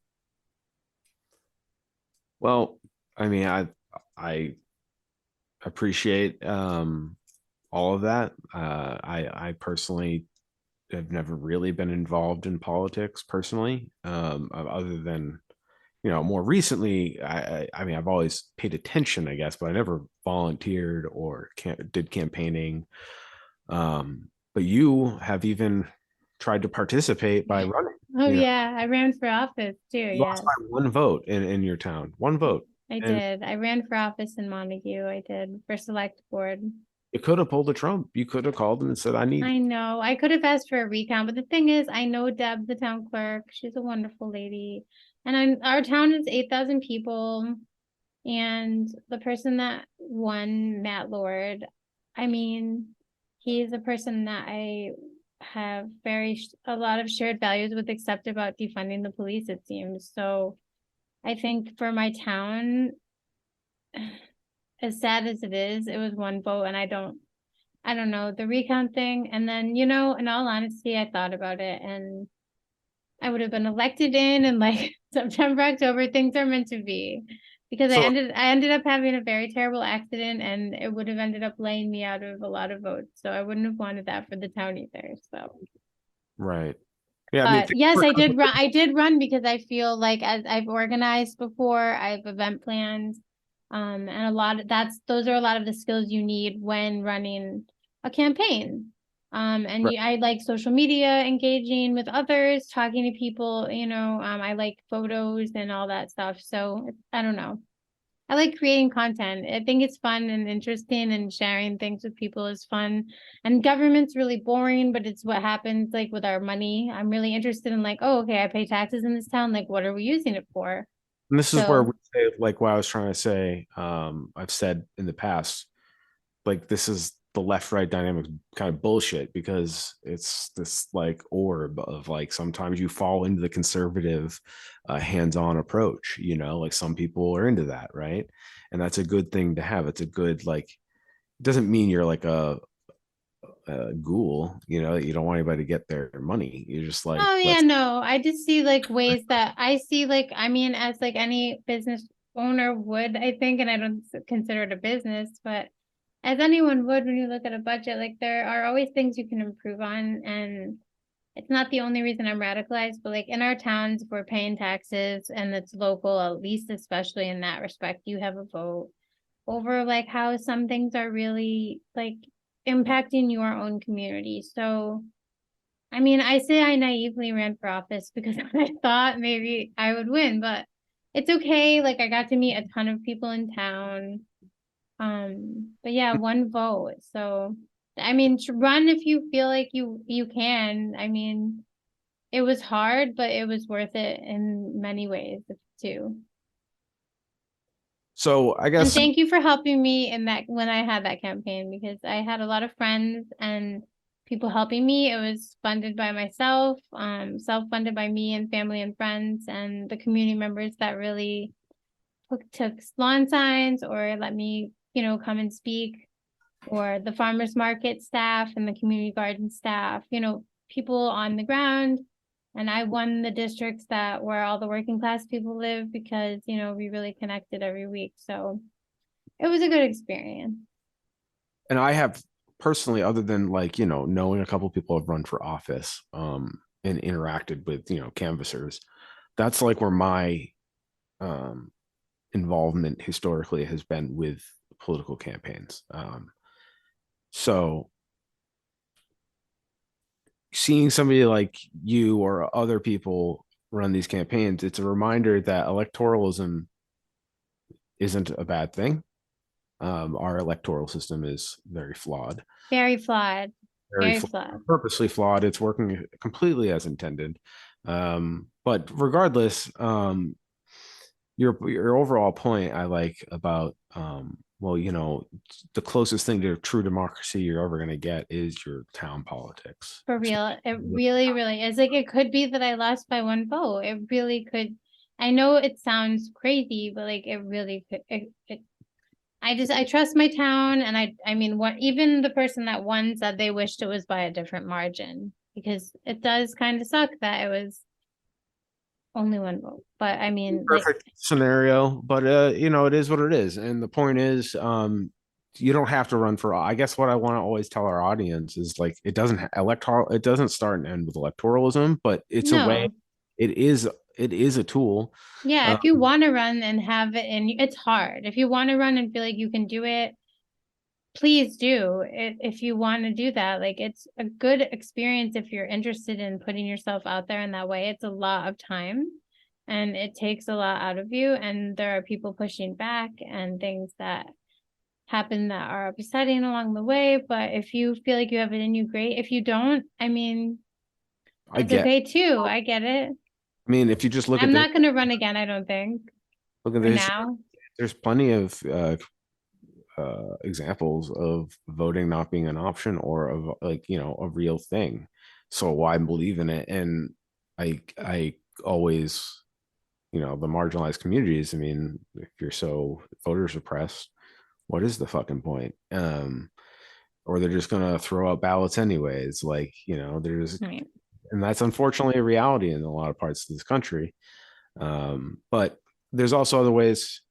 Well, I mean, I appreciate all of that. I personally have never really been involved in politics personally, other than more recently. I mean, I've always paid attention, I guess, but I never volunteered or did campaigning. But you have even tried to participate by running. Oh You know, yeah, I ran for office too. you lost Yes, by one vote in your town, one vote, I and did. I ran for office in Montague. I did for select board. you could have pulled a Trump. You could have called him and said, "I need." I know. I could have asked for a recount, but the thing is, I know Deb, the town clerk. She's a wonderful lady. And our town is 8,000 people. And the person that won, Matt Lord, I mean, he's a person that I have a lot of shared values with, except about defunding the police, it seems. So I think for my town, as sad as it is, it was one vote, and I don't know, the recount thing. And then, in all honesty, I thought about it, and I would have been elected in like September, October. Things are meant to be. Because So I ended up having a very terrible accident, and it would have ended up laying me out of a lot of votes. So I wouldn't have wanted that for the town either. So right, yeah. I mean, but yes, I did run because I feel like, as I've organized before, I've event planned. And a lot of those are a lot of the skills you need when running a campaign. And right. I like social media, engaging with others, talking to people, I like photos and all that stuff. So I don't know. I like creating content. I think it's fun and interesting, and sharing things with people is fun. And government's really boring, but it's what happens like with our money. I'm really interested in, like, oh, okay, I pay taxes in this town. Like, what are we using it for? And this is where So, we say, like, what I was trying to say. I've said in the past, like, this is the left right dynamic kind of bullshit, because it's this like orb of, like, sometimes you fall into the conservative hands-on approach, like some people are into that, right? And that's a good thing to have. It's a good, like, it doesn't mean you're like a ghoul, that you don't want anybody to get their money. You're just like, oh yeah, let's. no, I just see like ways that I see, like, I mean, as like any business owner would, I think, and I don't consider it a business, but as anyone would, when you look at a budget, like, there are always things you can improve on. And it's not the only reason I'm radicalized, but like in our towns, if we're paying taxes and it's local, at least especially in that respect, you have a vote over like how some things are really like impacting your own community. So I mean, I say I naively ran for office because I thought maybe I would win, but it's okay. Like, I got to meet a ton of people in town. But yeah, one vote. So I mean, to run if you feel like you can. I mean, it was hard, but it was worth it in many ways too. So I And guess. thank you for helping me in that when I had that campaign, because I had a lot of friends and people helping me. It was funded by myself, self-funded by me and family and friends, and the community members that really took lawn signs or let me, come and speak, or the farmers market staff and the community garden staff, people on the ground. And I won the districts that where all the working class people live, because, we really connected every week. So it was a good experience. And I have personally, other than, like, knowing a couple people have run for office, and interacted with, canvassers, that's like where my um involvement historically has been with political campaigns. So seeing somebody like you or other people run these campaigns, it's a reminder that electoralism isn't a bad thing. Our electoral system is very flawed, Very flawed. very Very fl- flawed. purposely flawed. It's working completely as intended. But regardless, your overall point I like about well, the closest thing to true democracy you're ever going to get is your town politics. For real. It really, really is. Like it could be that I lost by one vote. It really could. I know it sounds crazy, but like it really could. I trust my town, and I mean, what even the person that won said they wished it was by a different margin because it does kind of suck that it was only one vote. But I mean, like, Perfect scenario, but it is what it is. And the point is, you don't have to run for. I guess what I want to always tell our audience is like it doesn't start and end with electoralism, but it's a way. no. It is a tool. Yeah, Um, if you want to run and have it, and it's hard. If you want to run and feel like you can do it, please do it if you want to do that. Like it's a good experience if you're interested in putting yourself out there in that way. It's a lot of time and it takes a lot out of you. And there are people pushing back and things that happen that are upsetting along the way. But if you feel like you have it in you, great. If you don't, I mean, I that's get. okay too. I get it. I mean, if you just look at I'm this, not going to run again, I don't think, look at for this. now. There's plenty of examples of voting not being an option or of like a real thing. So why believe in it? And I always the marginalized communities. I mean, if you're so voter suppressed, what is the fucking point? Or they're just gonna throw out ballots anyways. Like there's Right. and that's unfortunately a reality in a lot of parts of this country. But there's also other ways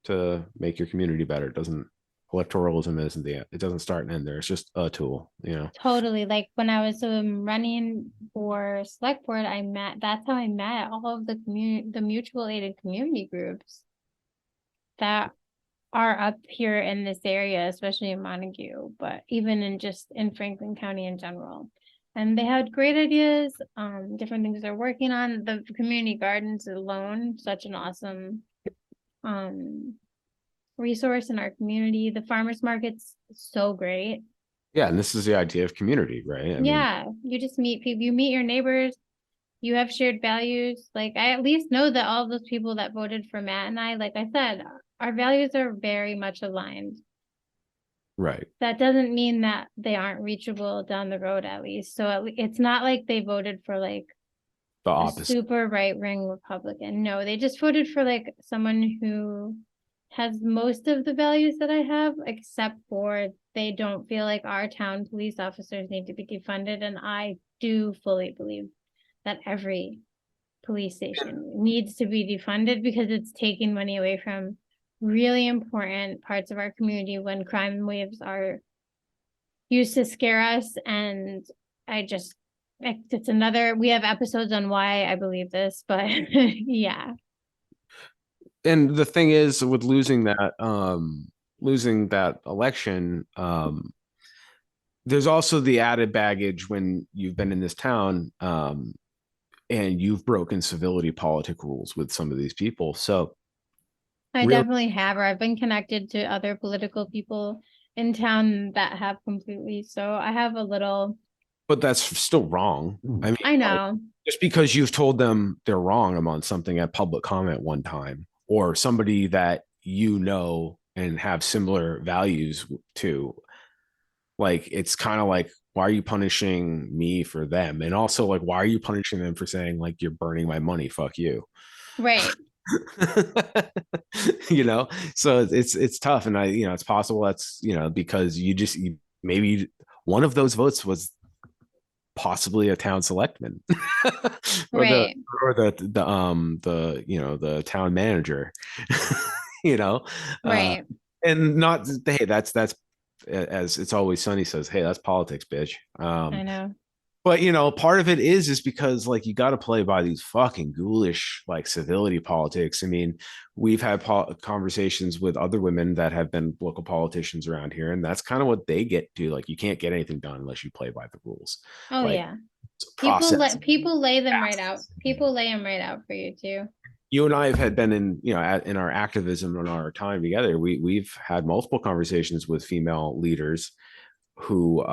to make your community better. It doesn't electoralism isn't the it doesn't start and end there. It's just a tool. Totally. Like when I was running for select board, that's how I met all of the mutual aided community groups that are up here in this area, especially in Montague, but even in Franklin County in general. And they had great ideas, different things they're working on. The community gardens alone, such an awesome um resource in our community. The farmers market's so great. Yeah, and this is the idea of community, right? I mean, Yeah, you just meet people, you meet your neighbors, you have shared values. Like I at least know that all those people that voted for Matt and I, like I said, our values are very much aligned. right. That doesn't mean that they aren't reachable down the road at least. So it's not like they voted for like The a opposite. super right wing Republican. No, they just voted for like someone who has most of the values that I have, except for they don't feel like our town police officers need to be defunded. And I do fully believe that every police station needs to be defunded because it's taking money away from really important parts of our community when crime waves are used to scare us. And I just, it's another, we have episodes on why I believe this, but yeah. And the thing is with losing that election, there's also the added baggage when you've been in this town, and you've broken civility politic rules with some of these people. So I real, definitely have, or I've been connected to other political people in town that have completely. So I have a little, but that's still wrong. I mean, I know. just because you've told them they're wrong about something at public comment one time, or somebody that and have similar values to, like, it's kind of like, why are you punishing me for them? And also, like, why are you punishing them for saying, like, you're burning my money? Fuck you. Right. you know, so it's tough. And it's possible that's, because maybe one of those votes was possibly a town selectman or the Right. the town manager you know uh Right. and not, hey, that's as It's Always Sunny says, hey, that's politics, bitch. I know. But part of it is because, like, you got to play by these fucking ghoulish, like, civility politics. I mean, we've had conversations with other women that have been local politicians around here, and that's kind of what they get to. Like, you can't get anything done unless you play by the rules. Oh Like, yeah. it's a process. People lay them right out. People lay them right out for you too. You and I have had been in, in our activism and our time together. We've had multiple conversations with female leaders who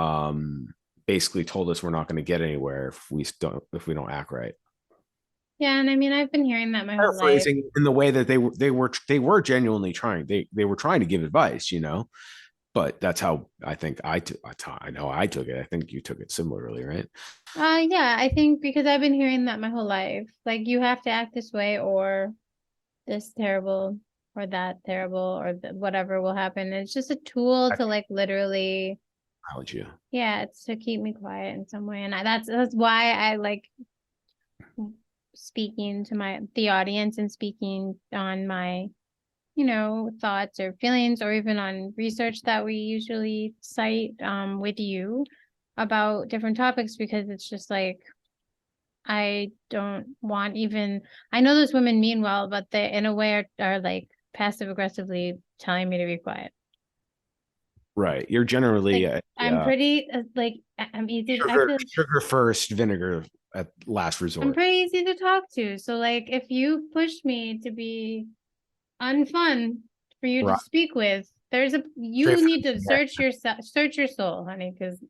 basically told us we're not going to get anywhere if we don't act right. Yeah, and I mean, I've been hearing that my whole life. Paraphrasing in the way that they were genuinely trying. They were trying to give advice, but that's how I think I know I took it. I think you took it similarly, right? Yeah, I think because I've been hearing that my whole life. Like you have to act this way or this terrible or that terrible or whatever will happen. It's just a tool I to like literally, acknowledge you. yeah, it's to keep me quiet in some way. And that's why I like speaking to the audience and speaking on my, thoughts or feelings or even on research that we usually cite with you about different topics because it's just like I don't want even I know those women mean well, but they in a way are like passive aggressively telling me to be quiet. Right. You're generally Like I'm pretty like I'm easy. I feel sugar first, vinegar at last I'm resort. pretty easy to talk to. So like if you push me to be unfun for you to Right. speak with, Straight you for need to the, search your soul, honey, because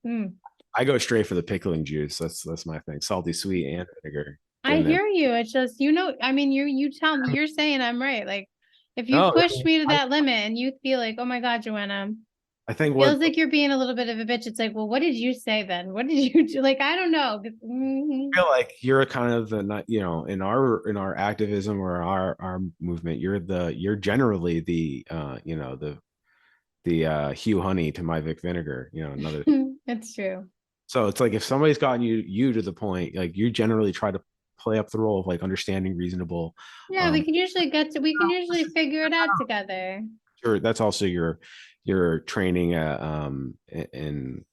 I go straight for the pickling juice. That's my thing. Salty, sweet, and vinegar. I And then hear you. It's just, I mean, you tell me, you're saying I'm right. Like, if you no, push me to I, that limit and you feel like, oh my God, Joanna, I think what feels like you're being a little bit of a bitch. It's like, well, what did you say then? What did you do? Like, I don't know. I feel like you're kind of the not in our activism or our movement, you're generally the the Hugh Honey to my Vic Vinegar, another. It's true. So it's like if somebody's gotten you to the point, like you generally try to play up the role of like understanding, reasonable. Yeah, Um, we can usually figure it out together. that's also your training in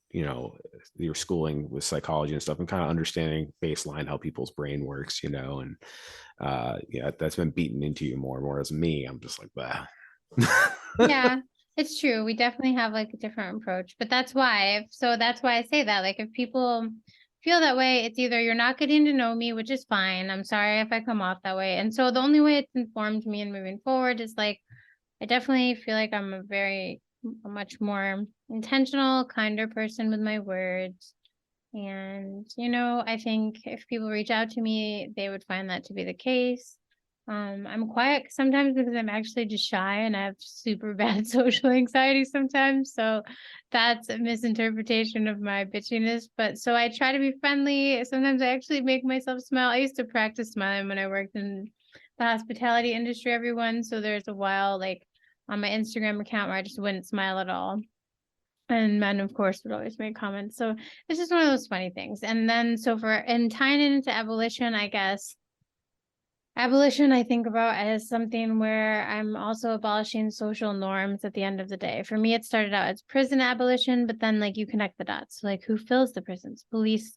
your schooling with psychology and stuff and kind of understanding baseline how people's brain works, and yeah, that's been beaten into you more and more. As me, I'm just like that. Yeah, it's true. We definitely have like a different approach, but that's why I say that. Like, if people feel that way, it's either you're not getting to know me, which is fine. I'm sorry if I come off that way. And so the only way it's informed me and moving forward is like, I definitely feel like I'm a much more intentional, kinder person with my words. And, I think if people reach out to me, they would find that to be the case. I'm quiet sometimes because I'm actually just shy and I have super bad social anxiety sometimes. So that's a misinterpretation of my bitchiness. But so I try to be friendly. Sometimes I actually make myself smile. I used to practice smiling when I worked in the hospitality industry, everyone. So there's a while like on my Instagram account where I just wouldn't smile at all. And men, of course, would always make comments. So it's just one of those funny things. And then, and tying it into abolition, I guess, abolition I think about as something where I'm also abolishing social norms at the end of the day. For me, it started out as prison abolition, but then like you connect the dots. Like who fills the prisons? Police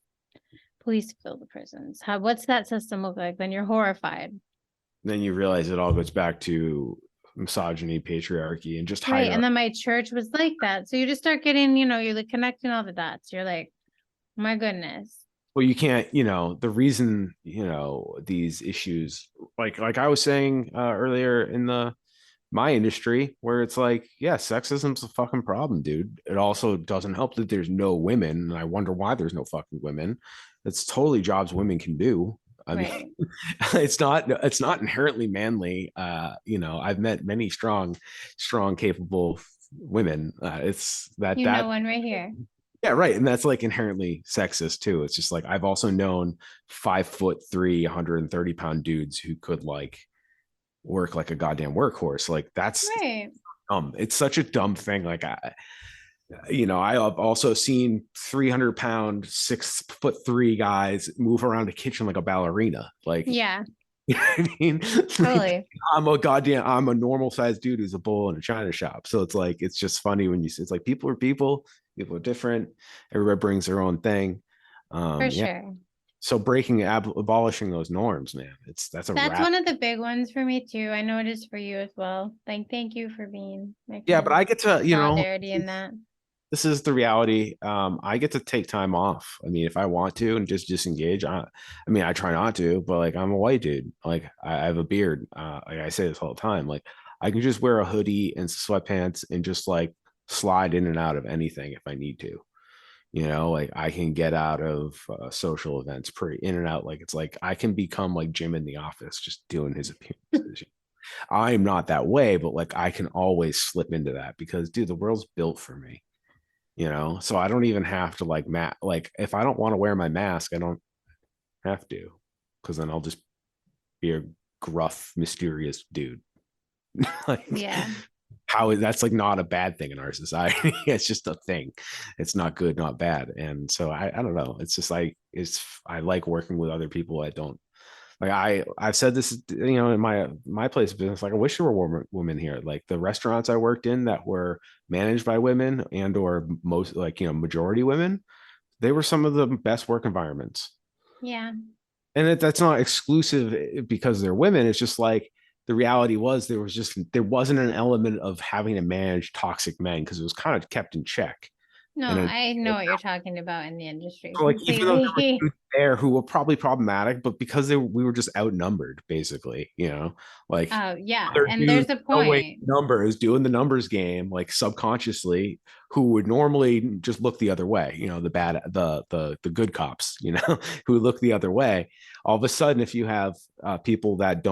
fill the prisons. What's that system look like? Then you're horrified. Then you realize it all goes back to misogyny, patriarchy, and just Right. And hierarchy. then my church was like that. So you just start getting, you're like connecting all the dots. You're like, my goodness. Well, you can't, the reason, these issues, like I was saying earlier in my industry, where it's like, yeah, sexism's a fucking problem, dude. It also doesn't help that there's no women, and I wonder why there's no fucking women. It's totally jobs women can do. I mean, Right. it's not inherently manly. I've met many strong, capable women. It's that You know that one right here. Yeah, right. And that's like inherently sexist too. It's just like I've also known 5'3", 130-pound dudes who could like work like a goddamn workhorse. Like that's Right. it's such a dumb thing. Like I have also seen 300-pound, 6'3" guys move around a kitchen like a ballerina. Like, Yeah, you know what I mean? Like, totally. I'm a normal sized dude who's a bull in a china shop. So it's like, it's just funny when it's like people are different. Everybody brings their own thing. For Yeah. sure. So abolishing those norms, man, that's a That's wrap. one of the big ones for me too. I know it is for you as well. Like, thank you for being my Yeah, but kind I get to, solidarity in that. this is the reality. I get to take time off. I mean, if I want to and just disengage, I mean, I try not to, but like I'm a white dude. Like I have a beard. Like I say this all the time. Like I can just wear a hoodie and sweatpants and just like slide in and out of anything if I need to. You know, like I can get out of social events pretty in and out. Like it's like I can become like Jim in the office just doing his appearances. I'm not that way, but like I can always slip into that because dude, the world's built for me, you know? So I don't even have to like like if I don't want to wear my mask, I don't have to because then I'll just be a gruff, mysterious dude. Like Yeah. how is that's like not a bad thing in our society. It's just a thing. It's not good, not bad. And so I don't know. It's just like I like working with other people. I don't like I've said this, you know, in my place of business. Like I wish there were women here. Like the restaurants I worked in that were managed by women and or most like you know majority women, they were some of the best work environments. Yeah. And that's not exclusive because they're women. It's just like the reality was there wasn't an element of having to manage toxic men because it was kind of kept in check. No, And then, I know what you're talking about in the industry so like even though there were completely. dudes there who were probably problematic, but because we were just outnumbered, basically, you know, like Oh, yeah. other And dudes there's a knowing point. numbers, doing the numbers game, like subconsciously, who would normally just look the other way, you know, the good cops, you know, who look the other way. All of a sudden, if you have people that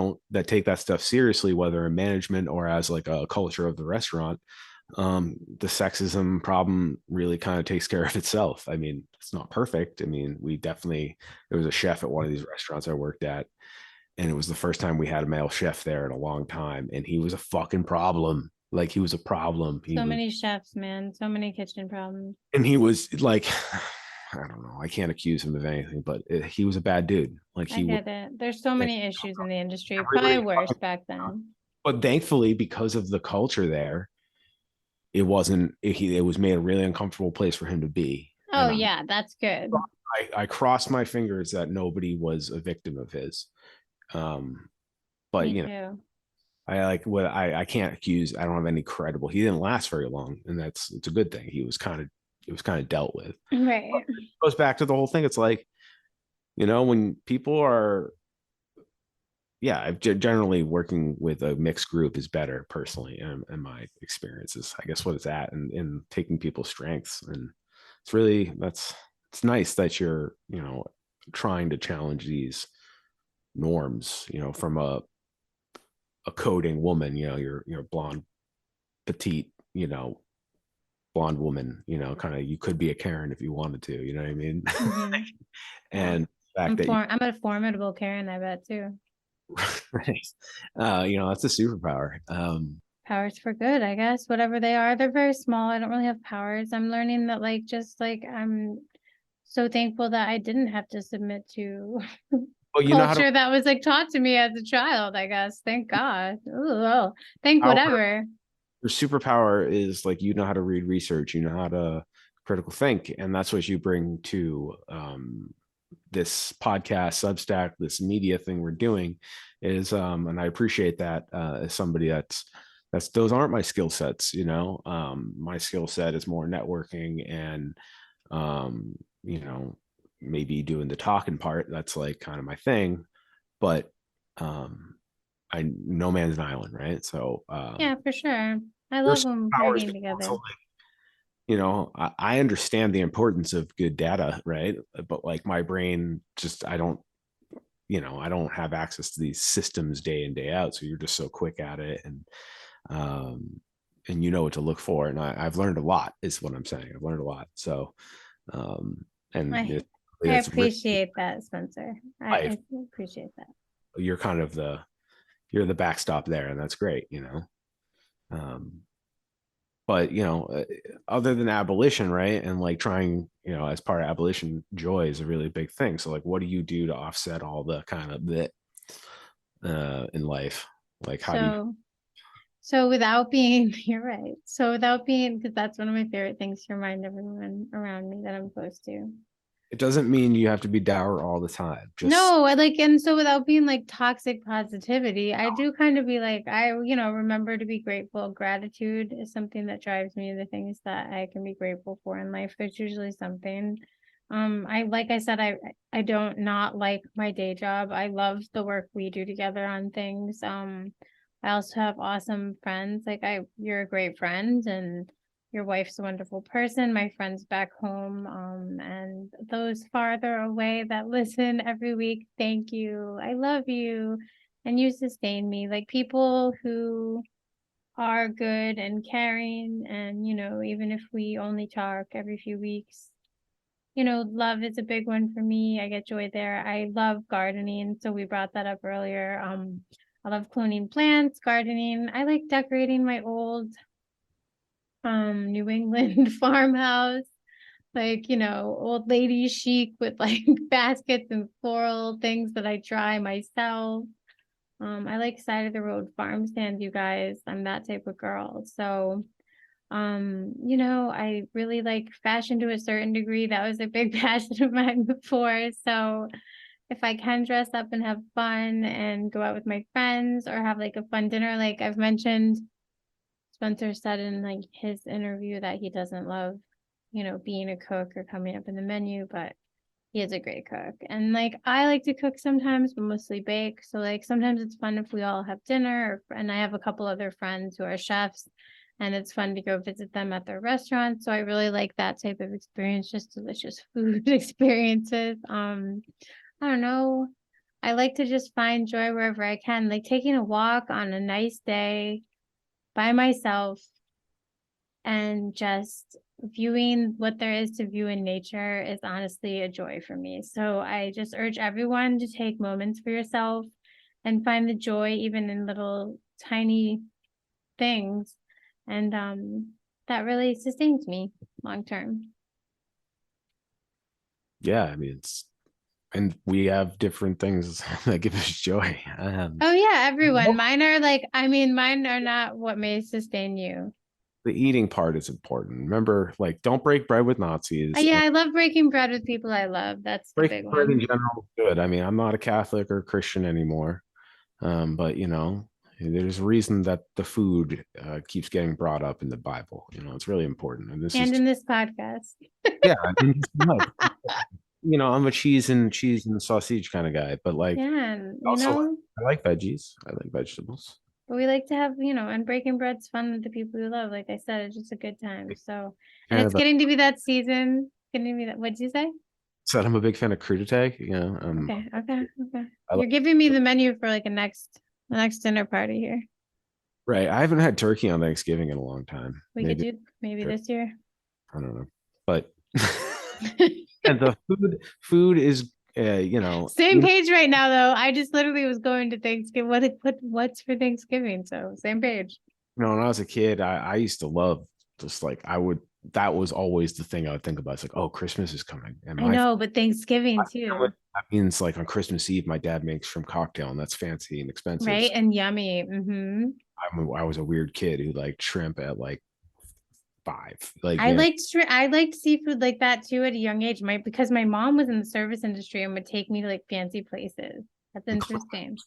take that stuff seriously, whether in management or as like a culture of the restaurant, the sexism problem really kind of takes care of itself. I mean, it's not perfect. I mean, there was a chef at one of these restaurants I worked at, and it was the first time we had a male chef there in a long time, and he was a fucking problem. Like he was a problem. So many chefs, man. So many kitchen problems. He was like, I don't know. I can't accuse him of anything, but he was a bad dude. Like I he would, get it. There's so many issues in the industry. Probably everybody, worse back then. but thankfully, because of the culture there, it wasn't. It was made a really uncomfortable place for him to be, Oh, and yeah, that's good. I crossed my fingers that nobody was a victim of his. Um, but Me you know, too. I like what I can't accuse. I don't have any credible. He didn't last very long, and it's a good thing. It was kind of dealt with. Right. It goes back to the whole thing. It's like you know when people are yeah, I've generally working with a mixed group is better personally in my experiences. I guess what it's at and in taking people's strengths and it's really it's nice that you're you know trying to challenge these norms you know from a coding woman you know you're blonde petite you know blonde woman you know kind of you could be a Karen if you wanted to you know what I mean Hmm. Yeah. and the fact that you I'm a formidable Karen, I bet too. you know that's a superpower Powers for good, I guess. Whatever they are. They're very small. I don't really have powers. I'm learning that like just like I'm so thankful that I didn't have to submit to well you know how to culture that was like taught to me as a child, I guess. Thank God. Ooh, thank power whatever. your superpower is like you know how to read research, you know how to critical think, and that's what you bring to this podcast, Substack, this media thing we're doing. Is and I appreciate that as somebody that's those aren't my skill sets, you know. My skill set is more networking and you know maybe doing the talking part. That's like kind of my thing, but um, I no man's an island, right? So Yeah, for sure. I your love them superpowers working can also together. like you know I understand the importance of good data right but like my brain just I don't you know I don't have access to these systems day in day out so you're just so quick at it um and you know what to look for and I've learned a lot is what I'm saying I've learned a lot so um and I I that's really appreciate that, Spencer. life I appreciate that. you're kind of you're the backstop there and that's great you know but you know other than abolition right and like trying you know as part of abolition joy is a really big thing so like what do you do to offset all the kind of that in life like how do you So without being, you're right. So without being, because that's one of my favorite things to remind everyone around me that I'm close to. it doesn't mean you have to be dour all the time just No, I like, and so without being like toxic positivity, I do kind of be like, remember to be grateful. Gratitude is something that drives me. The things that I can be grateful for in life, there's usually something. Like I said, I don't not like my day job. I love the work we do together on things. I also have awesome friends. You're a great friend, and your wife's a wonderful person, my friends back home, and those farther away that listen every week, thank you. I love you. And you sustain me. Like people who are good and caring, and even if we only talk every few weeks, love is a big one for me. I get joy there. I love gardening, so we brought that up earlier. I love cloning plants, gardening. I like decorating my old New England farmhouse, like, old lady chic with like baskets and floral things that I try myself. I like side of the road farm stands, you guys. I'm that type of girl. So, I really like fashion to a certain degree. That was a big passion of mine before. So if I can dress up and have fun and go out with my friends or have like a fun dinner, like I've mentioned, Spencer said in like his interview that he doesn't love, being a cook or coming up in the menu, but he is a great cook. And like I like to cook sometimes, but mostly bake. So like sometimes it's fun if we all have dinner, and I have a couple other friends who are chefs, and it's fun to go visit them at their restaurants. So I really like that type of experience, just delicious food experiences. I don't know. I like to just find joy wherever I can, like taking a walk on a nice day by myself and just viewing what there is to view in nature is honestly a joy for me. So I just urge everyone to take moments for yourself and find the joy even in little tiny things. And that really sustains me long term. Yeah, I mean, and we have different things that give us joy. Oh yeah, everyone. Mine are like, I mean, mine are not what may sustain you. The eating part is important. Remember, like, don't break bread with Nazis, Yeah, and I love breaking bread with people I love. That's the big breaking bread in one. general is good. I mean, I'm not a Catholic or Christian anymore, but there's a reason that the food keeps getting brought up in the Bible. It's really important, and this is And in this podcast. yeah. I mean, just like, I'm a cheese and sausage kind of guy, but like Yeah, and also I like veggies. I like vegetables. but we like to have, and breaking bread's fun with the people you love. Like I said, it's just a good time. So, and Kind it's of a, getting to be that season. Getting to be that. What'd you say? said I'm a big fan of crudité. Okay, okay, okay. I like, You're giving me the menu for like the next dinner party here. right. I haven't had turkey on Thanksgiving in a long time. We could Maybe do maybe this year. I don't know, but and the food is Same page right now, though. I just literally was going to Thanksgiving. What's for Thanksgiving? So same page. when I was a kid, I used to love just like I would. That was always the thing I would think about. It's like, oh, Christmas is coming, and I know, but Thanksgiving too, that means like on Christmas Eve, my dad makes shrimp cocktail, and that's fancy and expensive. right? So And yummy. Mm-hmm. I was a weird kid who liked shrimp at like 5. Like, I liked seafood like that too at a young age. Because my mom was in the service industry and would take me to like fancy places. That's interesting.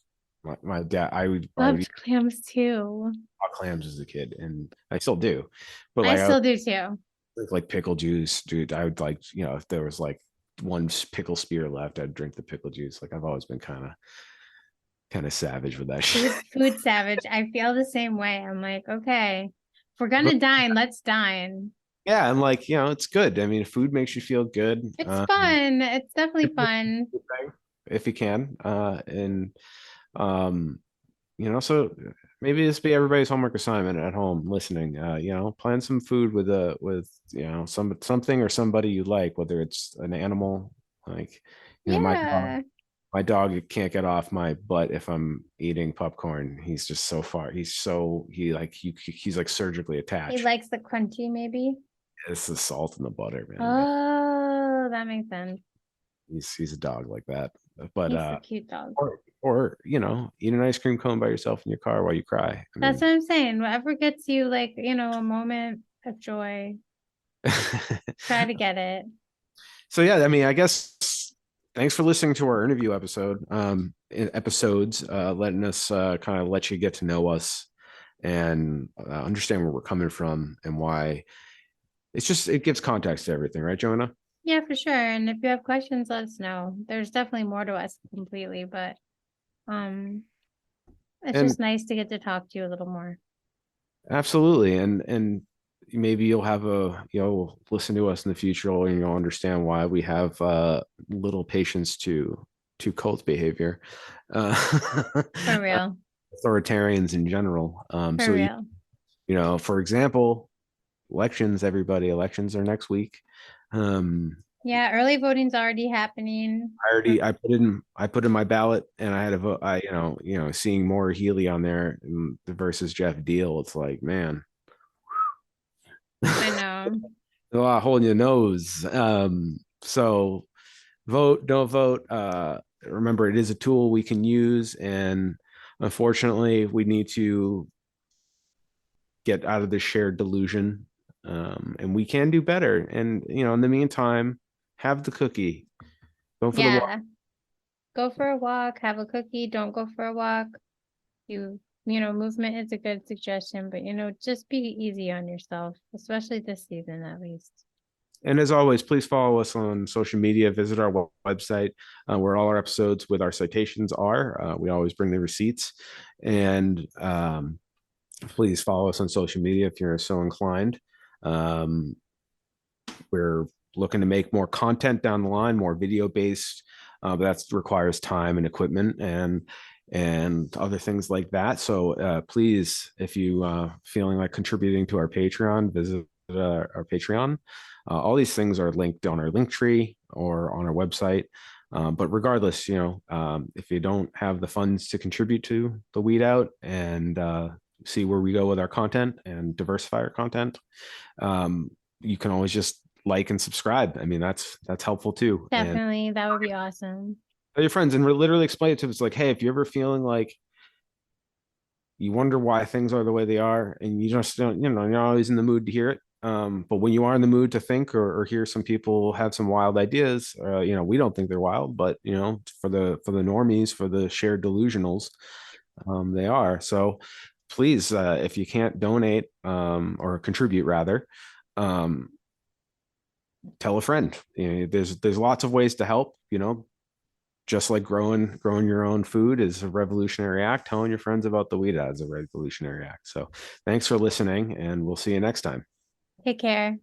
my dad, I would eat Loved clams too. clams as a kid, and I still do. But I like I would still do too. drink like pickle juice, dude. I would like, if there was like one pickle spear left, I'd drink the pickle juice. Like I've always been kind of savage with that shit. Food savage. I feel the same way. I'm like, okay, if we're But gonna dine, let's dine. yeah, and like, it's good. I mean, food makes you feel good. It's fun. It's definitely It's a fun. good thing if you can. And um, so maybe this be everybody's homework assignment at home listening. Plan some food with something or somebody you like, whether it's an animal, like, my dog. Yeah. My dog can't get off my butt if I'm eating popcorn. He's just so far. He's like surgically He attached. likes the crunchy, maybe. It's the salt and the butter, man. Oh, that makes sense. He's a dog like that. But He's a cute dog. or eat an ice cream cone by yourself in your car while you cry. I That's mean, what I'm saying. Whatever gets you like, a moment of joy, try to get it. so yeah, I mean, I guess thanks for listening to our interview episodes, letting us kind of let you get to know us and understand where we're coming from and why. It gives context to everything, right, Joanna? Yeah, for sure. And if you have questions, let us know. There's definitely more to us completely, but um it's And just nice to get to talk to you a little more. absolutely. And maybe you'll have listen to us in the future, and you'll understand why we have little patience to cult behavior, uh, For real. authoritarians in general. For real. For example, elections. Everybody, elections are next week. Um, Yeah, early voting's already happening. I put in my ballot, and I had a vote. Seeing Maura Healey on there versus Jeff Deal, it's like, man, I know. a lot holding your nose. So vote, don't vote. Remember, it is a tool we can use, and unfortunately, we need to get out of this shared delusion. And we can do better. And in the meantime, have the cookie. Go for the walk. Yeah. Go for a walk, have a cookie, don't go for a walk. Movement is a good suggestion, but just be easy on yourself, especially this season at least. And as always, please follow us on social media. Visit our website where all our episodes with our citations are. We always bring the receipts. And please follow us on social media if you're so inclined. Um, we're looking to make more content down the line, more video based. But that requires time and equipment and other things like that. So please, if you feeling like contributing to our Patreon, visit our Patreon. All these things are linked on our link tree or on our website. But regardless, if you don't have the funds to contribute to the Weed Out and see where we go with our content and diversify our content, you can always just like and subscribe. I mean, that's helpful too. And Definitely, that would be awesome. tell your friends and literally explain it to them. It's like, hey, if you're ever feeling like you wonder why things are the way they are, and you just don't, you're not always in the mood to hear it. But when you are in the mood to think or hear some people have some wild ideas, we don't think they're wild, but for the normies, for the shared delusionals, they are. So please, if you can't donate or contribute rather, um, tell a friend. There's lots of ways to help. Just like growing your own food is a revolutionary act. Telling your friends about the weed ad is a revolutionary act. So thanks for listening, and we'll see you next time. Take care.